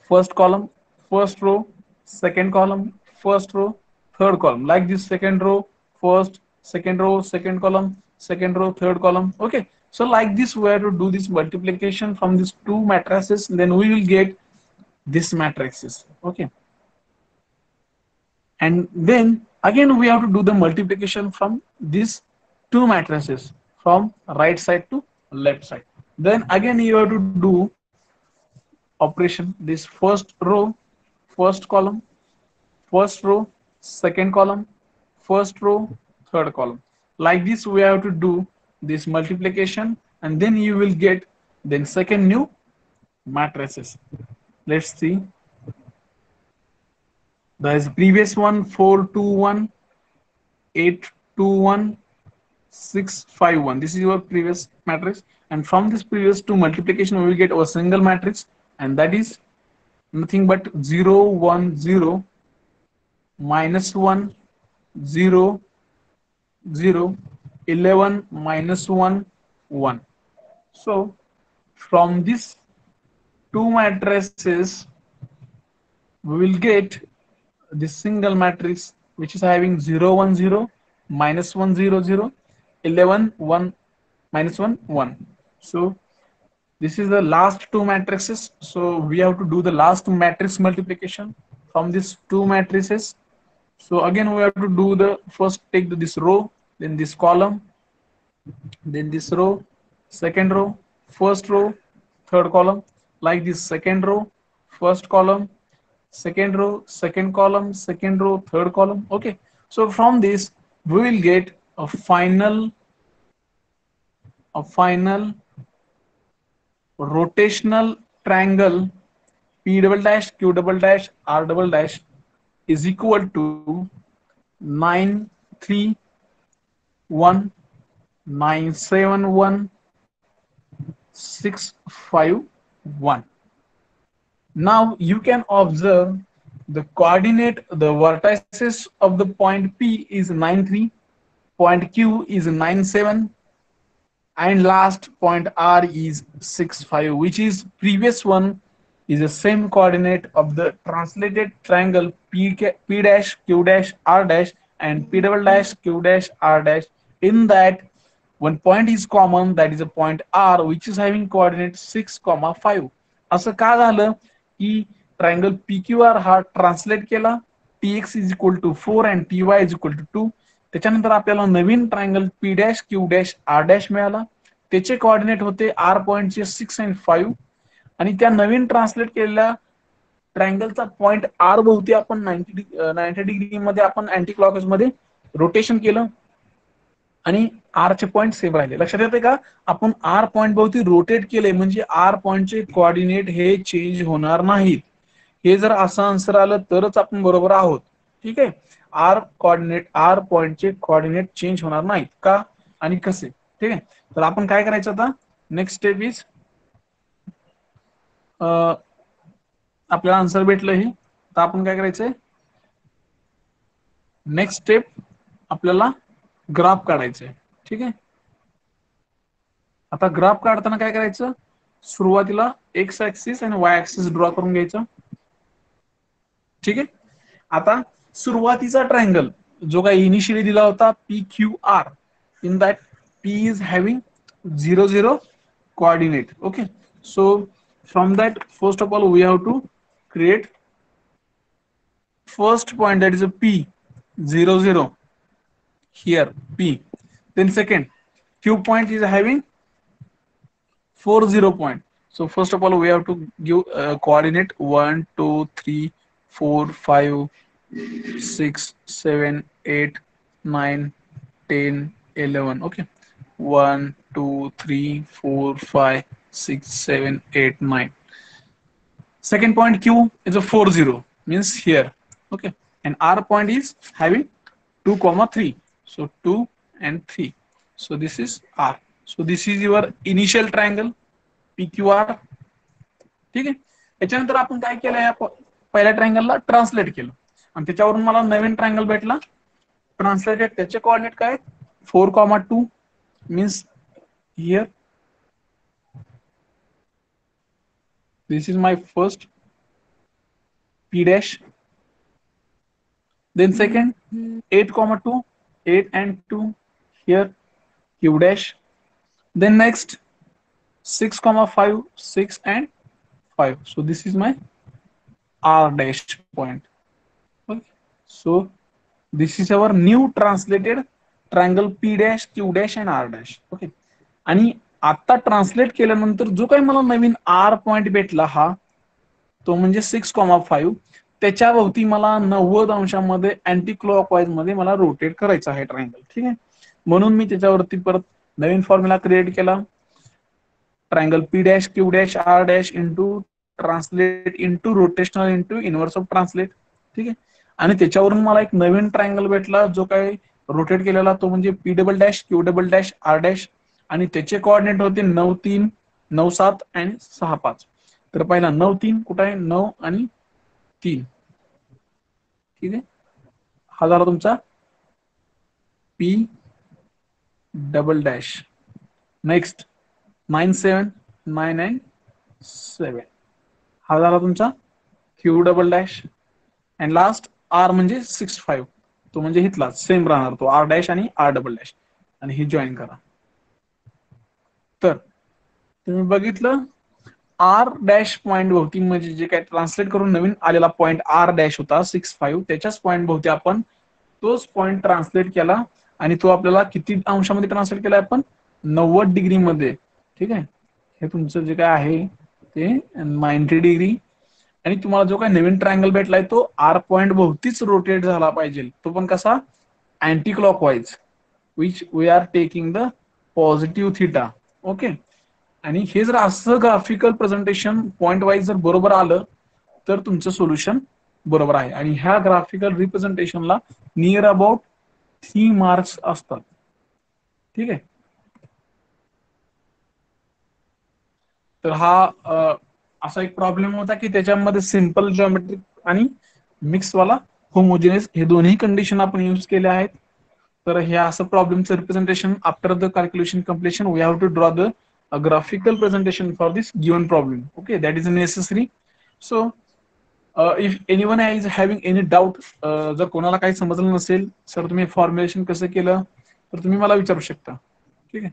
first column, first row, second column, first row, third column, like this. Second row, first, second row, second column, second row, third column. Okay, so like this we have to do this multiplication from these two matrices, then we will get this matrices. Okay, and then again we have to do the multiplication from these two matrices from right side to left side. Then again you have to do operation. This first row, first column, first row, second column, first row, third column. Like this we have to do this multiplication, and then you will get then second new matrices. Let's see. There is previous one 4 2 1 8 2 1 6 5 1. This is your previous matrix, and from this previous two multiplication we will get a single matrix, and that is nothing but 0 1 0 minus 1 0 0 11 minus 1 1. So from this two matrices we will get this single matrix which is having 0 1 0 minus 1 0 0 11 1 minus 1 1. So this is the last two matrices. So we have to do the last matrix multiplication from these two matrices. So again we have to do the first, take this row, then this column, then this row, second row, first row, third column, like this. Second row, first column, second row, second column, second row, third column. Okay, so from this we will get a final rotational triangle P double dash Q double dash R double dash is equal to 9 3 1 9 7 1 6 5 1. Now you can observe the coordinate, the vertices of the point P is 9 3, point Q is 9 7, and last point R is 6 5, which is previous one is the same coordinate of the translated triangle P dash Q dash R dash and P double dash Q dash R dash. In that one point is common, that is a point R, which is having coordinate 6 5. असं का झालं की triangle PQR हा translate केला, TX is equal to 4 and TY is equal to 2. त्याच्यानंतर आपल्याला नवीन triangle P dash Q dash R dash मिळाला, त्याचे कोऑर्डिनेट होते R पॉइंटचे 6 and 5, आणि त्या नवीन ट्रान्सलेट केलेल्या ट्रायंगलचा पॉइंट R भोवती आपण 90 डिग्री मध्ये आपण अँटी क्लॉकवाईज मध्ये रोटेशन केलं आणि R चे पॉइंट सेम राहिले. लक्षात येते का, आपण R पॉइंट भोवती रोटेट केले म्हणजे R पॉइंटचे कोऑर्डिनेट हे चेंज होणार नाहीत. हे जर असं आन्सर आलं तरच आपण बरोबर आहोत. ठीक आहे. आर पॉइंटचे कोऑर्डिनेट चेंज होणार नाहीत का आणि कसे, ठीक आहे. तर आपण काय करायचं आता, नेक्स्ट स्टेप इज, आपल्याला आन्सर भेटलं हे, तर आपण काय करायचंय, नेक्स्ट स्टेप आपल्याला ग्राफ काढायचंय, ठीक आहे. आता ग्राफ काढताना काय करायचं, सुरुवातीला एक्स ऍक्सिस आणि वाय ऍक्सिस ड्रॉ करून घ्यायचं, ठीक आहे. आता सुरुवातीचा ट्रायंगल जो काही इनिशियली दिला होता P Q R, in that P is having 0 0 coordinate. Okay, so from that, first of all we have to create first point, that is a p 0 0 here, p. Then second q point is having 4 0 point. So first of all we have to give coordinate 1 2 3 4 5 6 7 8 9 10 11. Okay, 1 2 3 4 5 6 7 8 9. Second point q is a 4 0, means here. Okay, and r point is having 2 3, so 2 and 3, so this is r. So this is your initial triangle pqr, ठीक आहे. याच्यानंतर आपण काय केलं, या पहिल्या ट्रायंगलला translate केलं आणि त्याच्यावरून मला नवीन ट्रायंगल भेटला ट्रान्सलेटेड. त्याचे कोऑर्डिनेट काय, 4 2 means here this is my first p dash, then second 8 2, 8 and 2, here q dash, then next 6 5, 6 and 5, so this is my r dash point. Okay, so this is our new translated triangle p dash, q dash and r dash. Okay, आणि आता translate केल्यानंतर जो काही मला नवीन R point भेटला हा, तो म्हणजे 6 5, त्याच्या भोवती मला 90 अंशामध्ये अँटी क्लॉकवाईज मध्ये मला रोटेट करायचं आहे ट्रायंगल, ठीक आहे. म्हणून मी त्याच्यावरती परत नवीन फॉर्म्युला क्रिएट केला, triangle P dash Q dash R dash into translate into rotational into inverse of translate, ठीक आहे. आणि त्याच्यावरून मला एक नवीन ट्रायंगल भेटला जो काही रोटेट केलेला, तो म्हणजे P double dash Q double dash R dash, आणि त्याचे कोऑर्डिनेट होते 9 3 9 7 आणि 6 5. तर पहिला 9 3 कुठे आहे, 9 आणि 3, ठीक आहे. हा झाला तुमचा P double dash. Next 9 7 9 and 7, हा झाला तुमचा Q double dash. And last R म्हणजे 6 5, तो म्हणजे हितला सेम राहणार, तो आर डॅश आणि आर डबल डॅश, आणि ही जॉईन करा. तर तुम्ही बघितलं आर डॅश पॉइंट भोवती, म्हणजे जे काय ट्रान्सलेट करून नवीन आलेला पॉइंट आर डॅश होता 6 5, त्याच्याच पॉइंट भोवती आपण तोच पॉइंट ट्रान्सलेट केला, आणि तो आपल्याला किती अंशामध्ये ट्रान्सलेट केला आपण, 90 डिग्री मध्ये, ठीक आहे. हे तुमचं जे काय आहे ते 90 डिग्री, आणि तुम्हाला जो काही नवीन ट्रायंगल भेटलाय तो आर पॉइंट भोवतीच रोटेट झाला पाहिजे, तो पण कसा, anti clockwise, which we are taking the positive theta. Okay, आणि हे जर असं ग्राफिकल प्रेझेंटेशन पॉइंट वाईज जर बरोबर आलं तर तुमचं सोल्युशन बरोबर आहे. आणि ह्या ग्राफिकल रिप्रेझेंटेशनला नियर अबाउट 3 मार्क्स असतात, ठीक आहे. तर हा असा एक प्रॉब्लेम होता की त्याच्यामध्ये सिंपल जॉमेट्रिक आणि मिक्स वाला होमोजिनियस हे दोन्ही कंडिशन आपण यूज केले आहेत. तर हे असं प्रॉब्लेमचं representation after the calculation completion we have to draw the graphical presentation for this given problem. Okay, that is necessary. So if anyone is having any doubt, जर कोणाला काही समजलं नसेल सर तुम्ही फॉर्म्युलेशन कसं केलं तर तुम्ही मला विचारू शकता, ठीक आहे.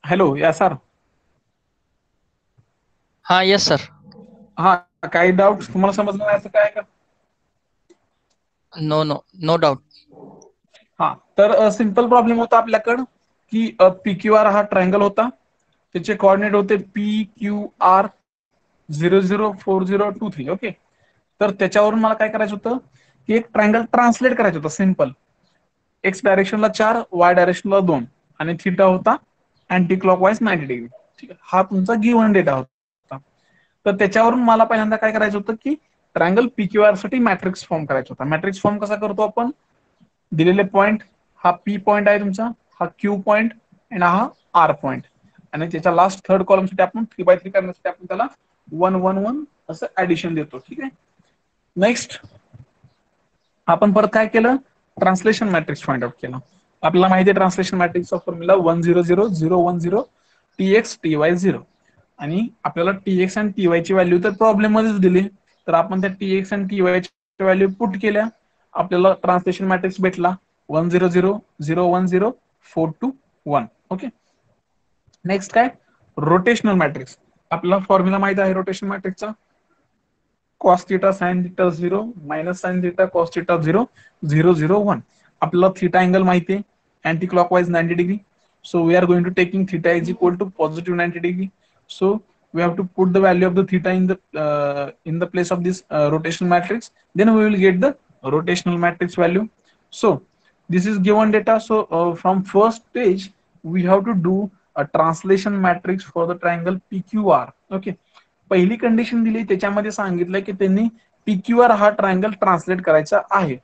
हॅलो, या सर. हाँ यस सर. हा, काही डाऊट तुम्हाला समजलं नाही असं काय का? No no no doubt. हा, तर सिंपल प्रॉब्लेम होता आपल्याकडं की पी क्यू आर हा ट्रायंगल होता, त्याचे कोऑर्डिनेट होते पी क्यू आर 0 0 4 0 2 3. ओके, तर त्याच्यावरून मला काय करायचं होतं की एक ट्रायंगल ट्रान्सलेट करायचं होतं सिम्पल. एक्स डायरेक्शनला 4, वाय डायरेक्शनला 2 आणि थिटा होता अँटी क्लॉकवाईज 90 डिग्री. ठीक आहे, हा तुमचा गिव्हन डेटा होता. तर त्याच्यावरून मला पहिल्यांदा काय करायचं होतं की ट्रायंगल पीक्यूआर साठी मॅट्रिक्स फॉर्म करायचा होता. मॅट्रिक्स फॉर्म कसा करतो आपण, दिलेले पॉइंट, हा पी पॉइंट आहे तुमचा, हा क्यू पॉइंट आणि हा आर पॉइंट, आणि त्याच्या लास्ट थर्ड कॉलम साठी आपण 3x3 करण्यासाठी आपण त्याला 1 1 1 असं ऍडिशन देतो. ठीक आहे, नेक्स्ट आपण परत काय केलं, ट्रान्सलेशन मॅट्रिक्स फाइंड आउट केला. आपल्याला माहिती आहे ट्रान्सलेशन मॅट्रिक्सचा फॉर्म्युला 1 0 0 0 1 0 tx ty 0, आणि आपल्याला टीएक्स आणि टीवाय ची व्हॅल्यू तर प्रॉब्लेम मध्येच दिली, तर आपण त्या टीएक्स आणि टीवाय ची व्हॅल्यू पुट केल्या, आपल्याला ट्रान्सलेशन मॅट्रिक्स भेटला 1 0 0 0 1 0 4 2 1. ओके, नेक्स्ट काय, रोटेशनल मॅट्रिक्स. आपल्याला फॉर्म्युला माहिती आहे रोटेशन मॅट्रिक्सचा, cos theta sin theta 0 minus sin theta cos theta 0 0 0 1. आपल्याला थीटा अँगल माहिती आहे, anti clockwise 90 degree. So we are going to taking theta is equal to positive 90 degree. So we have to put the value of the theta in the place of this rotational matrix. Then we will get the rotational matrix value. So this is given data. So from first stage we have to do a translation matrix for the triangle PQR. Okay. पहिली condition दिली त्याच्यामध्ये सांगितलं की त्यांनी PQR हा triangle translate करायचा आहे,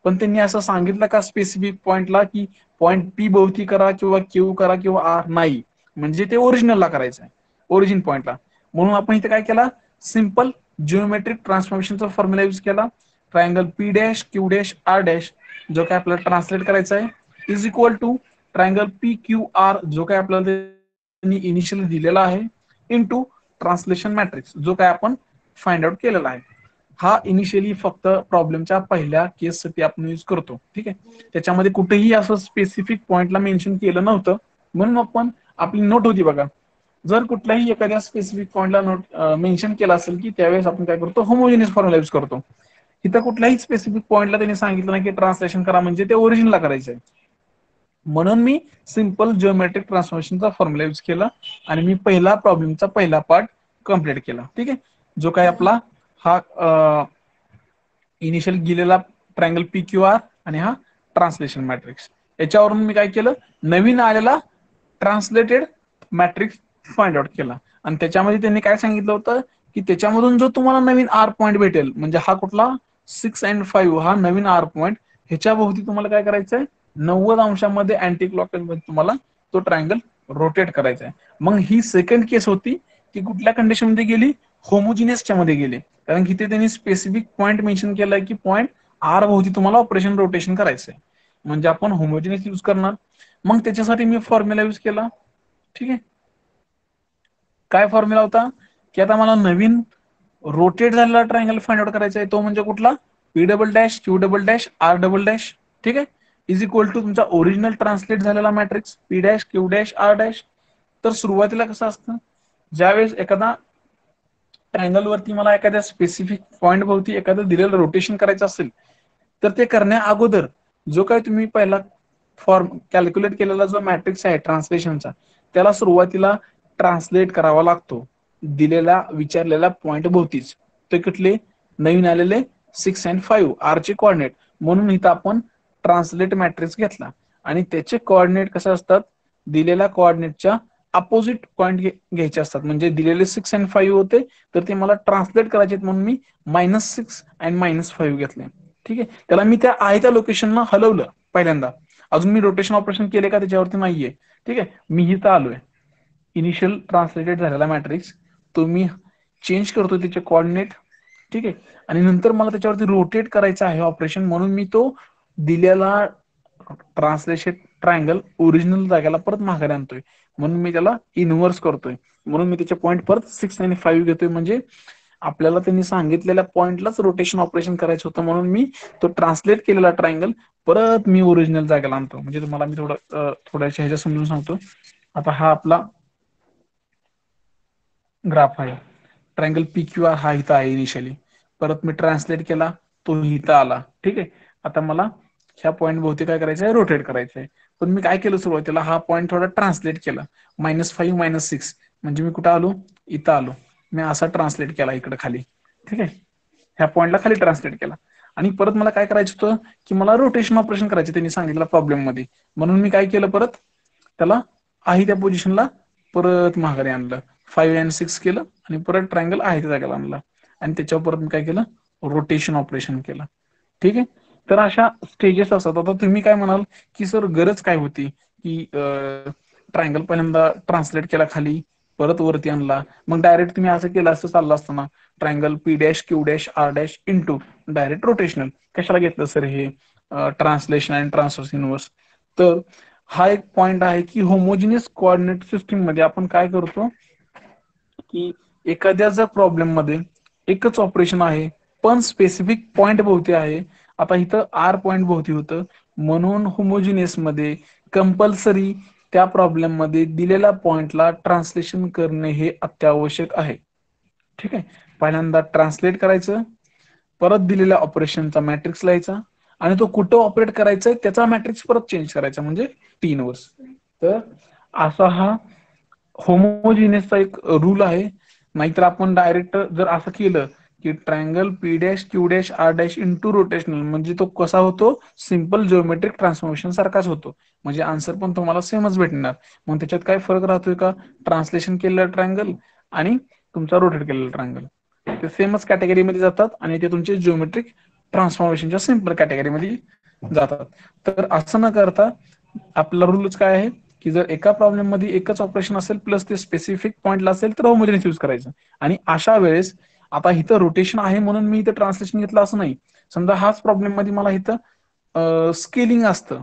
पण त्यांनी असं सांगितलं का स्पेसिफिक पॉइंटला की पॉइंट पी भोवती करा किंवा क्यू करा किंवा आर, नाही, म्हणजे ते ओरिजिनलला करायचं आहे, ओरिजिन पॉइंटला. म्हणून आपण इथे काय केला, सिंपल जिओमेट्रिक ट्रान्सफॉर्मेशनचा फॉर्म्युला युज केला. Triangle P dash Q dash R dash जो काय आपल्याला ट्रान्सलेट करायचा आहे is equal to triangle P Q R जो काय आपल्याला त्यांनी इनिशियली दिलेला आहे इनटू ट्रान्सलेशन मॅट्रिक्स जो काय आपण फाइंड आउट केलेला आहे. हा इनिशियली फक्त प्रॉब्लेमच्या पहिल्या केससाठी आपण यूज करतो. ठीक आहे, त्याच्यामध्ये कुठेही असं स्पेसिफिक पॉइंटला मेन्शन केलं नव्हतं, म्हणून आपण आपली नोट होती बघा, जर कुठल्याही एखाद्या स्पेसिफिक पॉइंटला नोट मेन्शन केला असेल की त्यावेळेस आपण काय करतो, होमोजिनियस फॉर्म्युला यूज करतो. इथं कुठल्याही स्पेसिफिक पॉइंटला त्यांनी सांगितलं नाही की ट्रान्सलेशन करा, म्हणजे ते ओरिजिनला करायचं आहे. म्हणून मी सिंपल जिओमेट्रिक ट्रान्सफॉर्मेशनचा फॉर्म्युला यूज केला आणि मी पहिला प्रॉब्लेमचा पहिला पार्ट कम्प्लीट केला. ठीक आहे, जो काय आपला हा इनिशियल गेलेला ट्रायंगल पी क्यू आर आणि हा ट्रान्सलेशन मॅट्रिक्स, याच्यावरून मी काय केलं, नवीन आलेला ट्रान्सलेटेड मॅट्रिक्स फाइंड आउट केला. आणि त्याच्यामध्ये त्यांनी काय सांगितलं होतं की त्याच्यामधून जो तुम्हाला नवीन आर पॉइंट भेटेल, म्हणजे हा कुठला 6 and 5 हा नवीन आर पॉइंट, ह्याच्या भोवती तुम्हाला काय करायचंय, 90 अंशामध्ये अँटी क्लॉकवाईज मध्ये तुम्हाला तो ट्रायंगल रोटेट करायचा आहे. मग ही सेकंड केस होती, ती कुठल्या कंडिशन मध्ये गेली, होमोजिनियसच्या मध्ये गेली, कारण की ते त्यांनी स्पेसिफिक पॉइंट मेन्शन केलाय की पॉइंट आर भोवती तुम्हाला ऑपरेशन रोटेशन करायचंय, म्हणजे आपण होमोजिनियस यूज करणार. मग त्याच्यासाठी मी फॉर्म्युला यूज केला. ठीक आहे, काय फॉर्म्युला होता की आता मला नवीन रोटेट झालेला ट्रायंगल फाइंड आउट करायचा आहे, तो म्हणजे कुठला, P double dash Q double dash R double dash. ठीक आहे, इज इक्वल टू तुमचा ओरिजिनल ट्रान्सलेट झालेला matrix P dash Q dash R dash. तर सुरुवातीला कसं असतं, ज्यावेळेस एखादा ट्रायंगल वरती मला एखाद्या स्पेसिफिक पॉइंट भोवती एखादं दिलेलं रोटेशन करायचं असेल, तर ते करण्या अगोदर जो काय तुम्ही पहिला फॉर्म कॅल्क्युलेट केलेला जो मॅट्रिक्स आहे ट्रान्सलेशनचा, त्याला सुरुवातीला ट्रान्सलेट करावा लागतो दिलेल्या विचारलेल्या पॉइंट भोवतीच. ते कुठले, नवीन आलेले 6 and 5 आर चे कोऑर्डिनेट. म्हणून इथं आपण ट्रान्सलेट मॅट्रिक्स घेतला आणि त्याचे कोऑर्डिनेट कसे असतात, दिलेल्या कोऑर्डिनेटच्या अपोजिट पॉइंट घ्यायचे असतात. म्हणजे दिलेले 6 and 5 होते, तर ते मला ट्रान्सलेट करायचे म्हणून मी -6 and -5 घेतले. ठीक आहे, त्याला मी त्या आहे त्या लोकेशनला हलवलं पहिल्यांदा, अजून मी रोटेशन ऑपरेशन केले का त्याच्यावरती नाहीये. ठीक आहे, मी इथं आलोय, इनिशियल ट्रान्सलेटेड झालेला मॅट्रिक्स तो मी चेंज करतो त्याचे कोऑर्डिनेट. ठीक आहे, आणि नंतर मला त्याच्यावरती रोटेट करायचं आहे ऑपरेशन, म्हणून मी तो दिलेला ट्रान्सलेशन ट्रायंगल ओरिजिनल जागेला परत माघारी आणतोय, म्हणून मी त्याला इन्व्हर्स करतोय. म्हणून मी त्याचे पॉईंट परत 6 आणि 5 घेतोय, म्हणजे आपल्याला त्यांनी सांगितलेल्या पॉइंटलाच रोटेशन ऑपरेशन करायचं होतं, म्हणून मी तो ट्रान्सलेट केलेला ट्रायंगल परत मी ओरिजिनल जागेला आणतो. म्हणजे तुम्हाला मी थोड्याशा ह्याच्या समजून सांगतो. आता हा आपला ग्राफ आहे, ट्रायंगल पी क्यू आर हा इथं आहे इनिशियली, परत मी ट्रान्सलेट केला, तो इथं आला. ठीक आहे, आता मला ह्या पॉईंट भोवती काय करायचं आहे, रोटेट करायचं आहे. पण मी काय केलं, सुरुवातीला हा पॉईंट थोडा ट्रान्सलेट केला, -5 -6, म्हणजे मी कुठं आलो, इथं आलो, मी असा ट्रान्सलेट केला इकडे खाली. ठीक आहे, ह्या पॉईंटला खाली ट्रान्सलेट केला आणि परत मला काय करायचं होतं की मला रोटेशन ऑपरेशन करायचे त्यांनी सांगितलं प्रॉब्लेम मध्ये. म्हणून मी काय केलं, परत त्याला आहे त्या पोझिशनला परत माघारी आणलं, 5 and 6 केलं आणि परत ट्रायंगल आहे त्या जागेला आणला आणि त्याच्यावर परत मी काय केलं, रोटेशन ऑपरेशन केलं. ठीक आहे. तर अशा स्टेजेस असतात. आता तुम्ही काय म्हणाल की सर गरज काय होती की ट्रायंगल पहिल्यांदा ट्रान्सलेट केला खाली परत वरती आणला, मग डायरेक्ट तुम्ही असं केलं असतं चाललं असतं ना, triangle P dash Q dash R dash into direct rotational कशाला घेतलं सर हे ट्रान्सलेशन आणि ट्रान्सवर्स इनवर्स. तर हा एक पॉइंट आहे की होमोजिनियस कोऑर्डिनेट सिस्टीम मध्ये आपण काय करतो की एखाद्या जर प्रॉब्लेम मध्ये एकच ऑपरेशन आहे पण स्पेसिफिक पॉइंट भोवती आहे. आता इथं आर पॉइंट भोवती होतं, म्हणून होमोजिनियस मध्ये कंपल्सरी त्या प्रॉब्लेम मध्ये दिलेल्या पॉइंटला ट्रान्सलेशन करणे हे अत्यावश्यक आहे. ठीक आहे. पहिल्यांदा ट्रान्सलेट करायचं, परत दिलेल्या ऑपरेशनचा मॅट्रिक्स लिहायचा आणि तो कुठं ऑपरेट करायचा त्याचा मॅट्रिक्स परत चेंज करायचा म्हणजे 3 वर्स. तर असा हा होमोजिनियसचा एक रूल आहे. नाहीतर आपण डायरेक्ट जर असं केलं की triangle P dash Q dash R dash into rotational म्हणजे तो कसा होतो, सिंपल जिओमेट्रिक ट्रान्सफॉर्मेशन सारखाच होतो. म्हणजे आन्सर पण तुम्हाला सेमच भेटणार. मग त्याच्यात काय फरक राहतोय का, ट्रान्सलेशन केलेलं ट्रायंगल आणि तुमचा रोटेट केलेला ट्रायंगल ते सेमच कॅटेगरीमध्ये जातात आणि ते तुमचे जिओमेट्रिक ट्रान्सफॉर्मेशनच्या सिंपल कॅटेगरीमध्ये जातात. तर असं न करता आपला रूलच काय आहे की जर एका प्रॉब्लेम मध्ये एकच ऑपरेशन असेल प्लस ते स्पेसिफिक पॉइंटला असेल तर होमोजिनियस यूज करायचं. आणि अशा वेळेस आता इथं रोटेशन आहे म्हणून मी इथं ट्रान्सलेशन घेतलं असं नाही. समजा हाच प्रॉब्लेम मध्ये मला इथं स्केलिंग असतं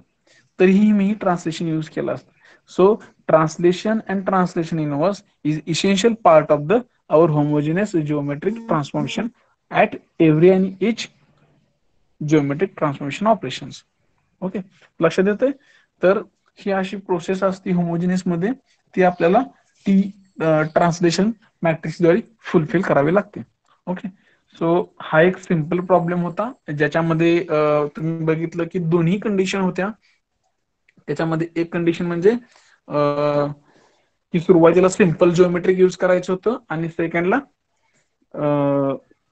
तरीही मी ट्रान्सलेशन यूज केलं असतं. So translation and translation inverse is essential part of the our homogeneous geometric transformation at every and each geometric transformation operations. Okay, लक्षात येतंय. तर ही अशी प्रोसेस असते होमोजिनियस मध्ये, ती आपल्याला ती ट्रान्सलेशन मॅट्रिक्स द्वारे फुलफिल करावी लागते. ओके. सो हा एक सिंपल प्रॉब्लेम होता ज्याच्यामध्ये तुम्ही बघितलं की दोन्ही कंडिशन होत्या. त्याच्यामध्ये एक कंडिशन म्हणजे की सुरुवातीला सिंपल जिओमेट्रिक यूज करायचं होतं आणि सेकंडला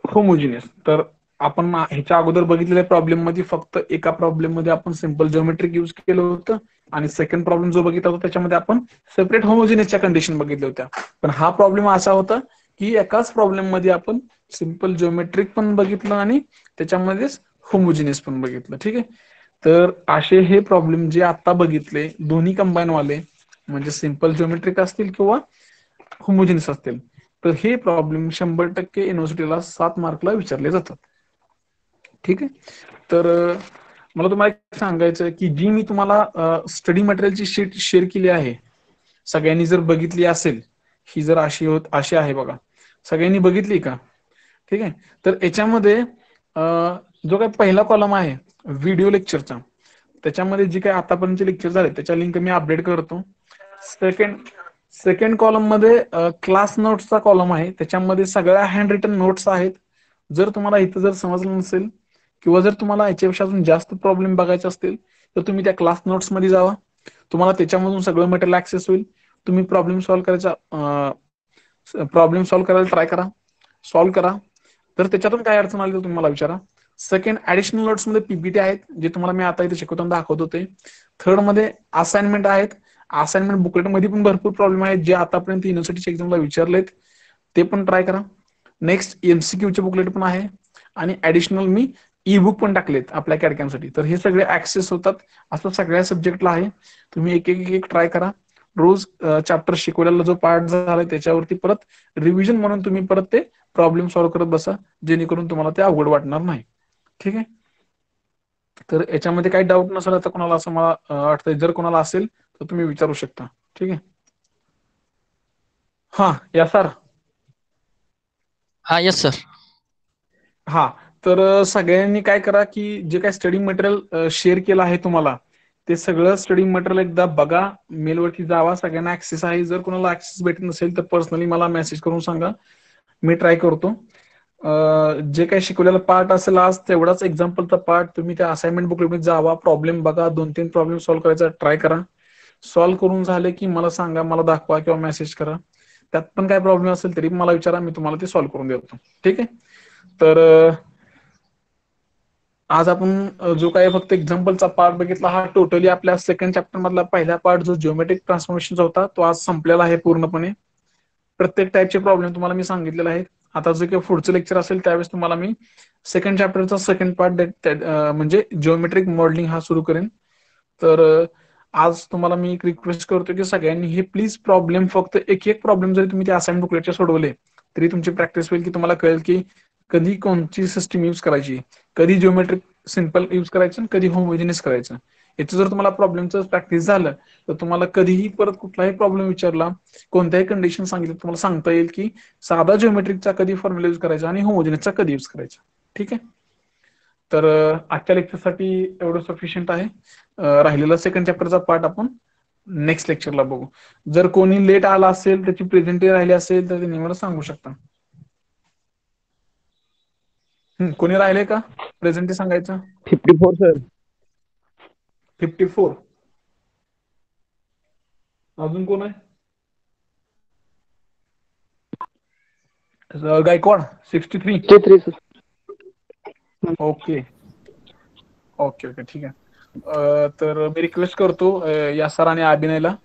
होमोजिनियस. तर आपण ह्याच्या अगोदर बघितलेल्या प्रॉब्लेम मध्ये फक्त एका प्रॉब्लेम मध्ये आपण सिंपल जिओमेट्रिक यूज केलं होतं आणि सेकंड प्रॉब्लेम जो बघितला होता त्याच्यामध्ये आपण सेपरेट होमोजिनियसच्या कंडिशन बघितल्या होत्या. पण हा प्रॉब्लेम असा होता की एकाच प्रॉब्लेम मध्ये आपण सिंपल जिओमेट्रिक पण बघितलं आणि त्याच्यामध्येच होमोजिनियस पण बघितलं. ठीक आहे. तर असे हे प्रॉब्लेम जे आता बघितले दोन्ही कंबाईन वाले म्हणजे सिंपल जिओमेट्रिक असतील किंवा होमोजिनियस असतील, तर हे प्रॉब्लेम 100% युनिव्हर्सिटीला 7 मार्कला विचारले जातात. ठीक आहे. तर मला तुम्हाला एक सांगायचं की जी मी तुम्हाला स्टडी मटेरियलची शीट शेअर केली आहे, सगळ्यांनी जर बघितली असेल, ही जर अशी आहे बघा, सगळ्यांनी बघितली का? ठीक आहे. तर याच्यामध्ये जो काही पहिला कॉलम आहे व्हिडिओ लेक्चरचा, त्याच्यामध्ये जे काही आतापर्यंतचे लेक्चर झाले त्याच्या लिंक मी अपडेट करतो. सेकंड कॉलम मध्ये क्लास नोट्सचा कॉलम आहे, त्याच्यामध्ये सगळ्या हँड रिटन नोट्स आहेत. जर तुम्हाला इथं जर समजलं नसेल किंवा जर तुम्हाला याच्यापेक्षा अजून जास्त प्रॉब्लेम बघायचे असतील तर तुम्ही त्या क्लास नोट्स मध्ये जावा. तुम्हाला त्याच्यामधून सगळं मटेरियल ऍक्सेस होईल. तुम्ही प्रॉब्लेम सॉल्व्ह करायला ट्राय करा, सॉल्व्ह करा. तर त्याच्यातून काय अडचण आली तर तुम्ही मला विचारा. सेकंड, ऍडिशनल नोट्स मध्ये पीपीटी आहेत जे तुम्हाला मी आता इथे शिकवताना दाखवत होते. थर्ड मध्ये असाइनमेंट आहेत. असाइनमेंट बुकलेट मध्ये पण भरपूर प्रॉब्लेम आहेत जे आतापर्यंत युनिव्हर्सिटीच्या एक्झामला विचारलेत, ते पण ट्राय करा. नेक्स्ट एमसीक्यूचे बुकलेट पण आहे आणि ऍडिशनल मी ई बुक पण टाकलेत आपल्या कॅडकॅमसाठी. तर हे सगळे ऍक्सेस होतात असं सगळ्या सब्जेक्टला आहे. तुम्ही एक एक एक ट्राय करा. रोज चॅप्टर शिकवलेला जो पार्ट झालाय त्याच्यावरती परत रिव्हिजन म्हणून तुम्ही परत ते प्रॉब्लेम सॉल्व्ह करत बसा, जेणेकरून तुम्हाला ते अवघड वाटणार नाही. ठीक आहे. तर याच्यामध्ये काही डाऊट नसेल तर कोणाला असं मला वाटतंय, जर कोणाला असेल तर तुम्ही विचारू शकता. ठीक आहे. हा या सर. हाँ यस सर. हा, तर सगळ्यांनी काय करा की जे काय स्टडी मटेरियल शेअर केलं आहे तुम्हाला ते सगळं स्टडी मटेरियल एकदा बघा. मेलवरती जावा, सगळ्यांना ऍक्सेस आहे. जर कोणाला ऍक्सेस भेटत नसेल तर पर्सनली मला मेसेज करून सांगा, मी ट्राय करतो. जे काही शिकवलेला पार्ट असेल आज तेवढाच एक्झाम्पलचा पार्ट तुम्ही त्या असाइनमेंट बुकमध्ये जावा, प्रॉब्लेम बघा, 2-3 प्रॉब्लेम सॉल्व्ह करायचा ट्राय करा. सॉल्व्ह करून झाले की मला सांगा, मला दाखवा किंवा मेसेज करा. त्यात पण काय प्रॉब्लेम असेल तरी मला विचारा, मी तुम्हाला ते सॉल्व्ह करून देतो. ठीक आहे. तर आज आपण जो काही फक्त एक्झाम्पलचा पार्ट बघितला हा टोटली आपल्या सेकंड चॅप्टर मधला पहिला पार्ट जो जिओमेट्रिक ट्रान्सफॉर्मेशनचा होता तो आज संपलेला आहे पूर्णपणे. प्रत्येक टाईपचे प्रॉब्लेम तुम्हाला मी सांगितलेले आहेत. आता जे काही पुढचं लेक्चर असेल त्यावेळेस तुम्हाला मी सेकंड चॅप्टरचा सेकंड पार्ट म्हणजे जिओमेट्रिक मॉडेलिंग हा सुरू करेन. तर आज तुम्हाला मी एक रिक्वेस्ट करतो की सगळ्यांनी हे प्लीज प्रॉब्लेम फक्त एक एक प्रॉब्लेम जरी तुम्ही त्या असाइनमेंट बुकलेटचे सोडवले तरी तुमची प्रॅक्टिस होईल की तुम्हाला कळेल की कधी कोणची सिस्टीम यूज करायची, कधी जिओमेट्रिक सिंपल यूज करायचं, कधी होमोजिनियस करायचं. याचं जर तुम्हाला प्रॉब्लेमचं प्रॅक्टिस झालं तर तुम्हाला कधीही परत कुठलाही प्रॉब्लेम विचारला, कोणत्याही कंडिशन सांगितलं तुम्हाला सांगता येईल की साधा जिओमेट्रिकचा कधी फॉर्म्युला यूज करायचा आणि होमोजिनियसचा कधी यूज करायचा. ठीक आहे. तर आजच्या लेक्चरसाठी एवढं सफिशियंट आहे. राहिलेला सेकंड चॅप्टरचा पार्ट आपण नेक्स्ट लेक्चरला बघू. जर कोणी लेट आला असेल, त्याची प्रेझेंटी राहिली असेल तर त्यांनी मला सांगू शकता. कोणी राहिले का प्रेझेंटी सांगायचं? 54 सर. 54. अजून कोण आहे? Gaikwad 63. 63 sir. Okay okay okay ठीक आहे. तर मी रिक्वेस्ट करतो या सरांनी अभिनयला